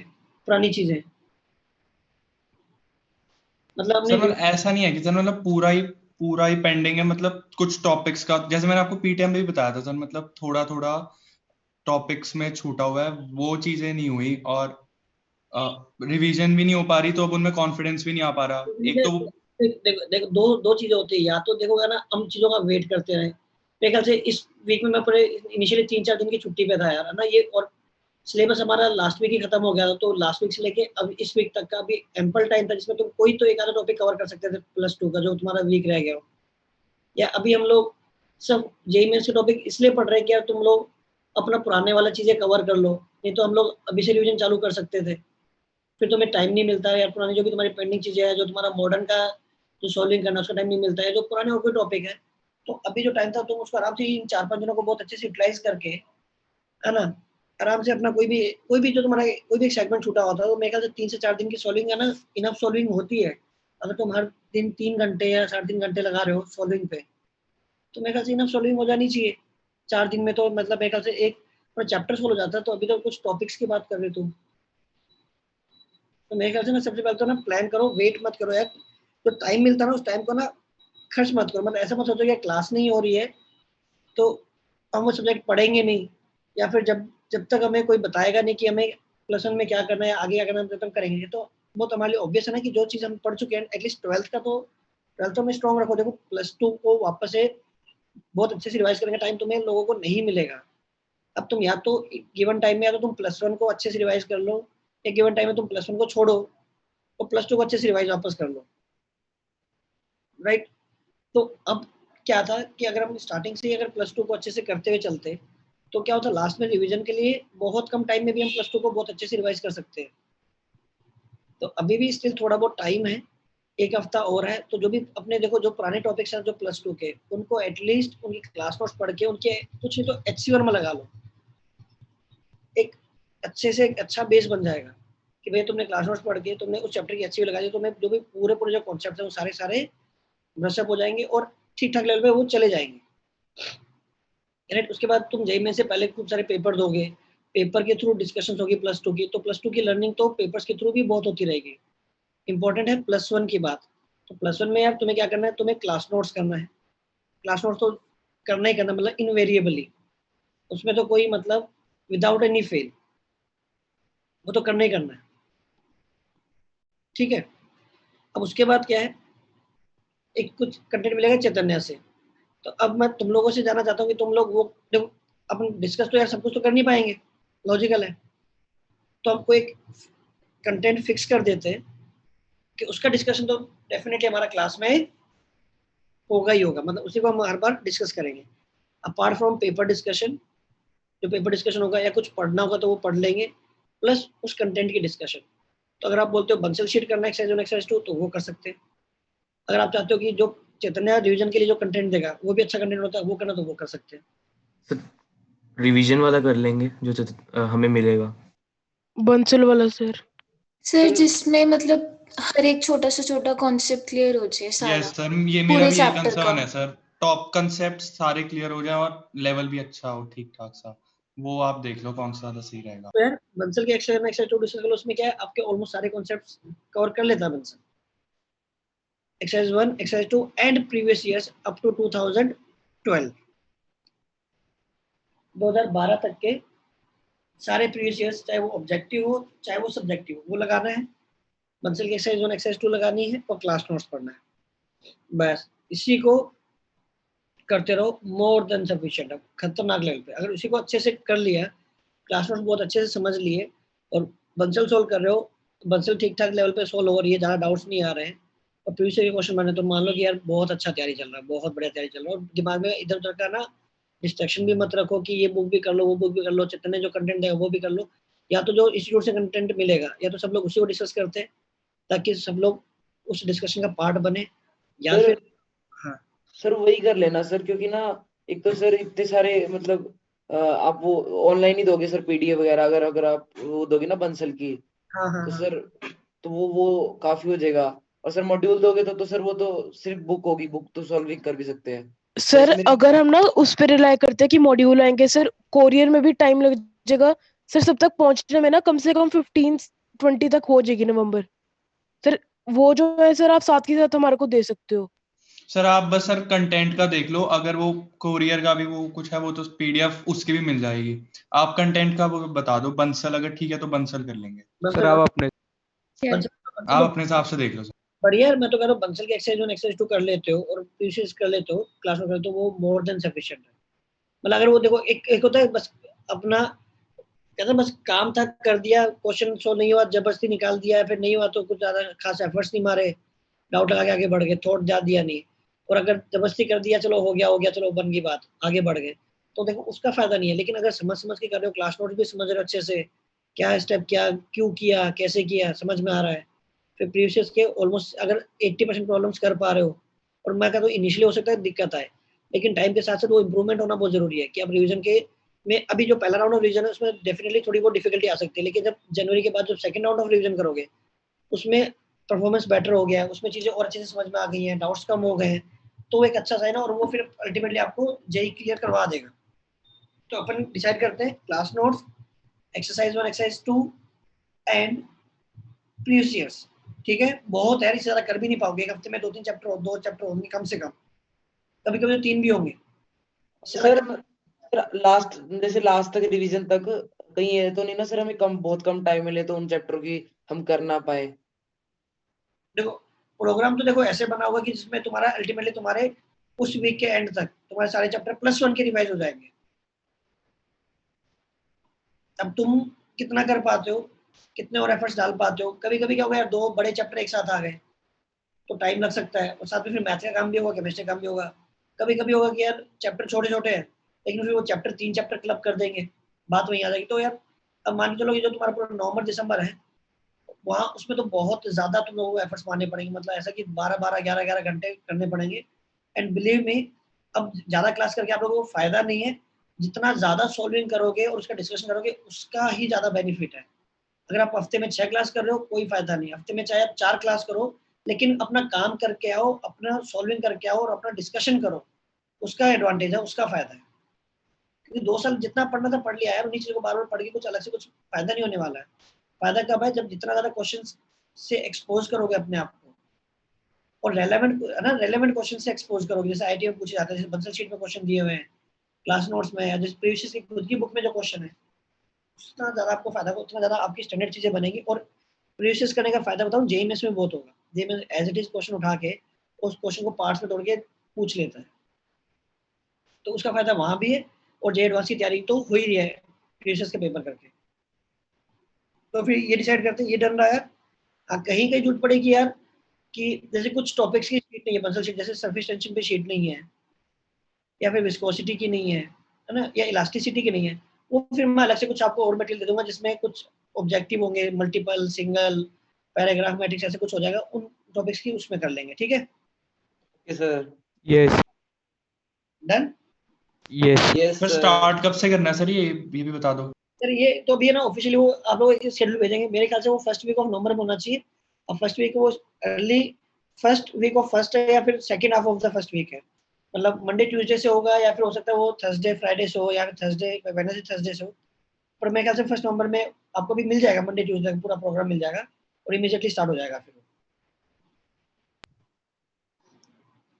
पुरानी चीजें? मतलब सर हमने मतलब ऐसा नहीं है कि सर मतलब पूरा ही पेंडिंग है, मतलब कुछ टॉपिक्स का, जैसे मैंने आपको पीटीएम में भी बताया था सर, मतलब थोड़ा थोड़ा टॉपिक्स में छूटा हुआ है, वो चीजें नहीं हुई, और रिवीजन भी नहीं हो पा रही, तो अब उनमें कॉन्फिडेंस भी नहीं आ पा रहा। एक तो देखो देखो दो चीजें होती है, या तो देखो ना हम चीजों का वेट करते रहे। मेरे ख्याल से इस वीक में मैं पूरे इनिशियली 3-4 दिन की छुट्टी पे था यार, है ना ये, और सिलेबस हमारा लास्ट वीक ही खत्म हो गया था, तो लास्ट वीक से लेके अब इस वीक तक का भी एम्पल टाइम था जिसमें तुम कोई तो एक आधा टॉपिक कवर कर सकते थे +2 का, जो तुम्हारा वीक रह गया हो। या अभी हम लोग सब जेईई मेंस के टॉपिक इसलिए पढ़ रहे हैं कि यार तुम लोग अपना पुराने वाला चीजें कवर कर लो, नहीं तो हम लोग अभी से रिवीजन चालू कर सकते थे, फिर तुम्हें टाइम नहीं मिलता है यार, पुरानी जो भी तुम्हारी पेंडिंग चीजें हैं, जो तुम्हारा मॉडर्न का जो सॉल्विंग करना उसका टाइम नहीं मिलता है, जो पुराने और कोई टॉपिक है। तो अभी जो टाइम था तुम उसको आराम से इन 4-5 दिनों को बहुत अच्छे से यूटिलाइज करके, है ना, आराम से अपना कोई भी जो तुम्हारा कोई भी एक सेगमेंट छूटा हुआ था, तो मेरे ख्याल से 3 से 4 दिन की सॉल्विंग है ना, इनफ सॉल्विंग होती है। अगर तुम हर दिन 3 घंटे या 3.5 घंटे लगा रहे हो सॉल्विंग पे, तो मेरे ख्याल से इनफ सॉल्विंग हो जानी चाहिए 4 दिन में। तो मतलब मेरे ख्याल से एक चैप्टर फुल हो जाता है। तो अभी तो कुछ टॉपिक्स की बात कर रहे तुम, तो मेरे ख्याल से ना सबसे पहले तो ना प्लान करो, वेट मत करो यार, तो टाइम मिलता है ना उस टाइम को ना खर्च मत करो। मतलब ऐसा मत सोचो कि क्लास नहीं हो रही है तो हम वो सब्जेक्ट पढ़ेंगे नहीं, या फिर जब तक हमें कोई बताएगा नहीं कि हमें +1 में क्या करना है, आगे क्या करना है, तब तक करेंगे। तो बहुत हमारे लिए ऑब्वियस है ना कि जो चीज़ हम पढ़ चुके हैं एटलीस्ट 12th का, तो 12th में स्ट्रॉन्ग रखो। देखो +2 को वापस से बहुत अच्छे से रिवाइज करने का टाइम तुम्हें लोगों को नहीं मिलेगा। अब तुम या तो गिवन टाइम में या तो तुम +1 को अच्छे से रिवाइज कर लो, या गिवन टाइम में तुम +1 को छोड़ो और +2 को अच्छे से रिवाइज वापस कर लो, राइट। तो अब क्या था कि अगर हम स्टार्टिंग से ही अगर +2 को अच्छे से करते हुए चलते, तो क्या होता, लास्ट में रिवीजन के लिए बहुत कम टाइम में भी हम +2 को बहुत अच्छे से रिवाइज कर सकते हैं। तो अभी भी स्टिल थोड़ा बहुत टाइम है, 1 हफ्ता और है। तो जो भी अपने देखो जो पुराने टॉपिक्स हैं जो +2 के, उनको एटलीस्ट उनकी क्लास नोट्स पढ़ के उनके कुछ नहीं तो HC1 में लगा लो, एक अच्छे से एक अच्छा बेस बन जाएगा कि भाई तुमने क्लास नोट्स पढ़ के तुमने उस चैप्टर की HC लगा दी, तो जो भी पूरे जो कॉन्सेप्ट है वो सारे ब्रशअप हो जाएंगे और ठीक ठाक लेवल पे वो चले जाएंगे, राइट। उसके बाद तुम जेईई में से पहले खूब सारे पेपर दोगे, पेपर के थ्रू डिस्कशन होगी +2 की, तो +2 की लर्निंग तो पेपर्स के थ्रू भी बहुत होती रहेगी। इंपॉर्टेंट है +1 की बात। तो +1 में यार तुम्हें क्या करना है, तुम्हें क्लास नोट्स करना है। क्लास नोट्स तो करना ही करना, मतलब इनवेरिएबली, उसमें तो कोई मतलब विदाउट एनी फेल, वो तो करना ही करना है, ठीक है। अब उसके बाद क्या है, एक कुछ कंटेंट मिलेगा चैतन्य से। तो अब मैं तुम लोगों से जानना चाहता हूँ कि तुम लोग वो देखो, अपन डिस्कस तो यार सब कुछ तो कर नहीं पाएंगे, लॉजिकल है। तो हमको एक कंटेंट फिक्स कर देते हैं कि उसका डिस्कशन तो डेफिनेटली हमारा क्लास में होगा ही होगा, मतलब उसी को हम हर बार डिस्कस करेंगे। अपार्ट फ्रॉम पेपर डिस्कशन, जो पेपर डिस्कशन होगा या कुछ पढ़ना होगा तो वो पढ़ लेंगे, प्लस उस कंटेंट की डिस्कशन। तो अगर आप बोलते हो बंसल शीट करना एक्सरसाइज 1 एक्सरसाइज 2 तो वो कर सकते हैं। अगर आप चाहते हो कि जो चैतन्य रिवीजन के लिए जो कंटेंट देगा वो भी अच्छा कंटेंट होता है, वो करना तो वो कर सकते हैं। रिवीजन वाला कर लेंगे जो हमें मिलेगा। बंसल वाला सर। सर जिसमें मतलब हर एक छोटा से छोटा कॉन्सेप्ट क्लियर हो जाए सारा, यस सर, ये मेरा पूरे भी यही चैप्टर का। कंसर्न है सर, टॉप कंसेप्ट सारे क्लियर हो जाए और लेवल भी अच्छा हो ठीक ठाक सा, वो आप देख लो कौन सा ज्यादा सही रहेगा। तो यार बंसल के एक्सरसाइज में एक्सरसाइज 2 डिस्कस कर लो, उसमें क्या है आपके ऑलमोस्ट सारे कॉन्सेप्ट्स कवर कर लेता है Bansal. Exercise 1 exercise 2 and previous years up to 2012 2012 तक के सारे प्रीवियस ईयर्स, चाहे वो ऑब्जेक्टिव हो चाहे वो सब्जेक्टिव हो, वो लगाना है। बंसल की एक्सरसाइज 1 एक्सरसाइज 2 लगानी है और क्लास नोट्स पढ़ना है, बस इसी को करते रहो। मोर देन सफिशिएंट है, खतरनाक लेवल पे अगर उसी को अच्छे से कर लिया, क्लास नोट्स बहुत अच्छे से समझ लिए और बंसल सोल्व कर रहे हो, बंसल ठीक ठाक लेवल पे सोल्व हो रही है, ज़्यादा डाउट्स नहीं आ रहे हैं और प्रीवियस ईयर के क्वेश्चन बने, तो मान लो कि यार बहुत अच्छा तैयारी चल रहा है, बहुत बढ़िया तैयारी चल रहा है। और दिमाग में इधर उधर का ना डिस्ट्रैक्शन भी मत रखो कि ये बुक भी कर लो वो बुक भी कर लो, चैतन्य जो कंटेंट देगा वो भी कर लो, या तो जो इंस्टीट्यूट से कंटेंट मिलेगा या तो सब लोग उसी को डिस्कस करते हैं ताकि सब लोग उस डिस्कशन का पार्ट बने, या सर फिर हाँ सर वही कर लेना सर, क्योंकि ना एक तो सर इतने सारे मतलब आप वो ऑनलाइन ही दोगे सर पीडीएफ वगैरह, अगर आप वो दोगे ना बंसल की, हाँ हाँ तो हाँ सर तो वो काफी हो जाएगा। और सर मॉड्यूल दोगे तो सर वो तो सिर्फ बुक होगी, बुक तो सॉल्विंग कर भी सकते हैं। सर वैसे मेरे अगर हम ना उस पे रिलाई करते हैं कि मॉड्यूल आएंगे सर, कोरियर में भी टाइम लग जाएगा सर, सब तक पहुंचने में ना कम से कम 15-20 तक हो जाएगी नवंबर सर। वो जो है सर आप साथ के साथ हमारे को दे सकते हो। सर आप बस सर कंटेंट का देख लो, अगर वो कोरियर का भी वो कुछ है वो तो पीडीएफ उसकी भी मिल जाएगी। आप कंटेंट का वो बता दो, बंसल अगर ठीक है तो बंसल कर लेंगे। सर बंसल आप अपने बंसल आप तो अपने हिसाब से देख लो सर। बढ़िया है। मैं तो कह रहा हूँ बंसल की एक्सरसाइज 1 एक्सरसाइज 2 कर लेते हो और प्रीवियस कर लेते हो क्लास में, कर तो वो मोर देन सफिशिएंट है। मतलब अगर वो देखो एक होता है बस अपना कहते हैं बस काम था कर दिया, क्वेश्चन सॉल्व नहीं हुआ जबरदस्ती निकाल दिया, फिर नहीं हुआ तो कुछ ज्यादा खास एफर्ट्स नहीं मारे, डाउट लगा के आगे बढ़ गए, थोट जा दिया नहीं। और अगर जबरदस्ती कर दिया चलो हो गया चलो बन गई बात, आगे बढ़ गए, तो देखो उसका फायदा नहीं है। लेकिन अगर समझ समझ के कर रहे हो, क्लास नोट भी समझ रहे हो अच्छे से, क्या स्टेप क्या क्यों किया कैसे किया समझ में आ रहा है, फिर प्रीवियस के ऑलमोस्ट अगर 80% प्रॉब्लम्स कर पा रहे हो, और मैं कहता हूँ इनिशियली हो सकता है दिक्कत आए, लेकिन टाइम के साथ साथ वो इंप्रूवमेंट होना बहुत जरूरी है कि आप रिवीजन के में अभी जो पहला राउंड ऑफ रिवीजन है उसमें डेफिनेटली थोड़ी बहुत डिफिकल्टी आ सकती है, लेकिन जब जनवरी के बाद जब सेकंड राउंड ऑफ रिवीजन करोगे उसमें परफॉर्मेंस बेटर हो गया है, उसमें चीजें और अच्छे से समझ में आ गई हैं, डाउट्स कम हो गए हैं, तो एक अच्छा साइन है और वो फिर अल्टीमेटली आपको जेई क्लियर करवा देगा। तो अपन डिसाइड करते हैं class notes, exercise 1 exercise 2 and previous years. ठीक है, बहुत है, इससे ज्यादा कर भी नहीं पाओगे, एक हफ्ते में 2-3 चैप्टर 2 चैप्टर होंगे कम से कम, कभी कभी तो 3 भी होंगे। सर लास्ट जैसे लास्ट तक रिवीजन तक कहीं ये तो नहीं ना सर हमें बहुत कम टाइम मिले तो उन चैप्टरों की हम कर ना पाए। देखो प्रोग्राम तो देखो ऐसे बना हुआ कि जिसमें तुम्हारा अल्टीमेटली तुम्हारे उस वीक के एंड तक तुम्हारे सारे चैप्टर +1 के रिवाइज हो जाएंगे। अब तुम कितना कर पाते हो, कितने और एफर्ट्स डाल पाते हो। कभी कभी क्या होगा यार 2 बड़े चैप्टर एक साथ आ गए तो टाइम लग सकता है, और साथ में फिर मैथ का काम भी होगा, केमिस्ट्री का काम भी होगा। कभी कभी होगा कि यार चैप्टर छोटे छोटे हैं लेकिन फिर वो चैप्टर 3 चैप्टर क्लब कर देंगे, बात वहीं आ जाएगी। तो यार अब मान के चलो ये जो तुम्हारा पूरा नवंबर दिसंबर है वहाँ उसमें तो बहुत ज्यादा तुम लोगों को एफर्ट्स मारने पड़ेंगे, मतलब ऐसा कि 12-12 11-11 घंटे करने पड़ेंगे। एंड बिलीव मी अब ज्यादा क्लास करके आप लोगों को फायदा नहीं है, जितना ज्यादा सॉल्विंग करोगे और उसका डिस्कशन करोगे उसका ही ज्यादा बेनिफिट है। अगर आप हफ्ते में 6 क्लास कर रहे हो कोई फायदा नहीं, हफ्ते में चाहे आप 4 क्लास करो लेकिन अपना काम करके आओ, अपना सॉल्विंग करके आओ और अपना डिस्कशन करो, उसका एडवांटेज है, उसका फायदा है। क्योंकि 2 साल जितना पढ़ना था पढ़ लिया है, उन्हीं चीजों को बार बार पढ़ के कुछ अलग से कुछ फायदा नहीं होने वाला है। फायदा कब है, जब जितना ज्यादा क्वेश्चन से एक्सपोज करोगे अपने आप को और रेलेवेंट है ना, रेलेवेंट क्वेश्चन से एक्सपोज करोगे, जैसे आईटी में पूछे जाते हैं, जैसे बंसल शीट में क्वेश्चन दिए हुए हैं, क्लास नोट्स में या जैसे प्रीवियस की खुद की बुक में जो क्वेश्चन है, उतना ज्यादा आपको फायदा होगा, उतना ज्यादा आपकी स्टैंडर्ड चीजें बनेगी। और प्रीवियस करने का फायदा बताऊं, जेई में बहुत होगा, जेई में एज इट इज क्वेश्चन उठा के उस क्वेश्चन को पार्ट्स में तोड़ के पूछ लेता है, तो उसका फायदा वहां भी है। और जे एडवांस की तैयारी तो हो ही रही है प्रीवियस के पेपर करके। तो फिर ये डिसाइड करते हैं, ये डर रहा है। हाँ कहीं कहीं जरूरत पड़ेगी यार कि जैसे कुछ टॉपिक्स की शीट नहीं है बंसल शीट, जैसे सरफेस टेंशन पे शीट नहीं है, या फिर विस्कोसिटी की नहीं है ना, या इलास्टिसिटी की नहीं है, वो फिर मैं अलग से कुछ आपको और मटेरियल दे दूंगा जिसमें कुछ ऑब्जेक्टिव होंगे, मल्टीपल सिंगल पैराग्राफ मैट्रिक्स ऐसे कुछ हो जाएगा, उन टॉपिक्स की उसमें कर लेंगे। ठीक है okay sir. Yes done. Yes yes sir start कब से करना है सर, ये भी बता दो। सर ये तो अभी है ना ऑफिशियली वो आप लोग एक शेड्यूल भेजेंगे, मेरे ख्याल से वो फर्स्ट वीक ऑफ नवंबर में होना चाहिए। और फर्स्ट वीक वो early first week of first है या फिर second half of the first week है, मतलब मंडे ट्यूसडे से होगा या फिर हो सकता है वो थर्सडे फ्राइडे से हो या फिर थर्सडे वेडनेसडे थर्सडे से हो। पर मेरे ख्याल से फर्स्ट नवंबर में आपको भी मिल जाएगा, मंडे ट्यूसडे का पूरा प्रोग्राम मिल जाएगा और इमीडिएटली स्टार्ट हो जाएगा। फिर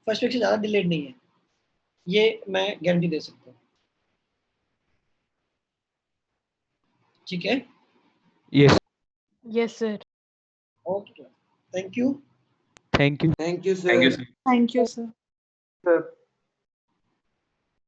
फर्स्ट वीक से ज़्यादा डिलेड नहीं है, ये मैं गारंटी दे सकता हूँ। ठीक है, yes yes sir. Okay thank you. Thank you thank you thank you sir. Sir. Thank you sir. Sir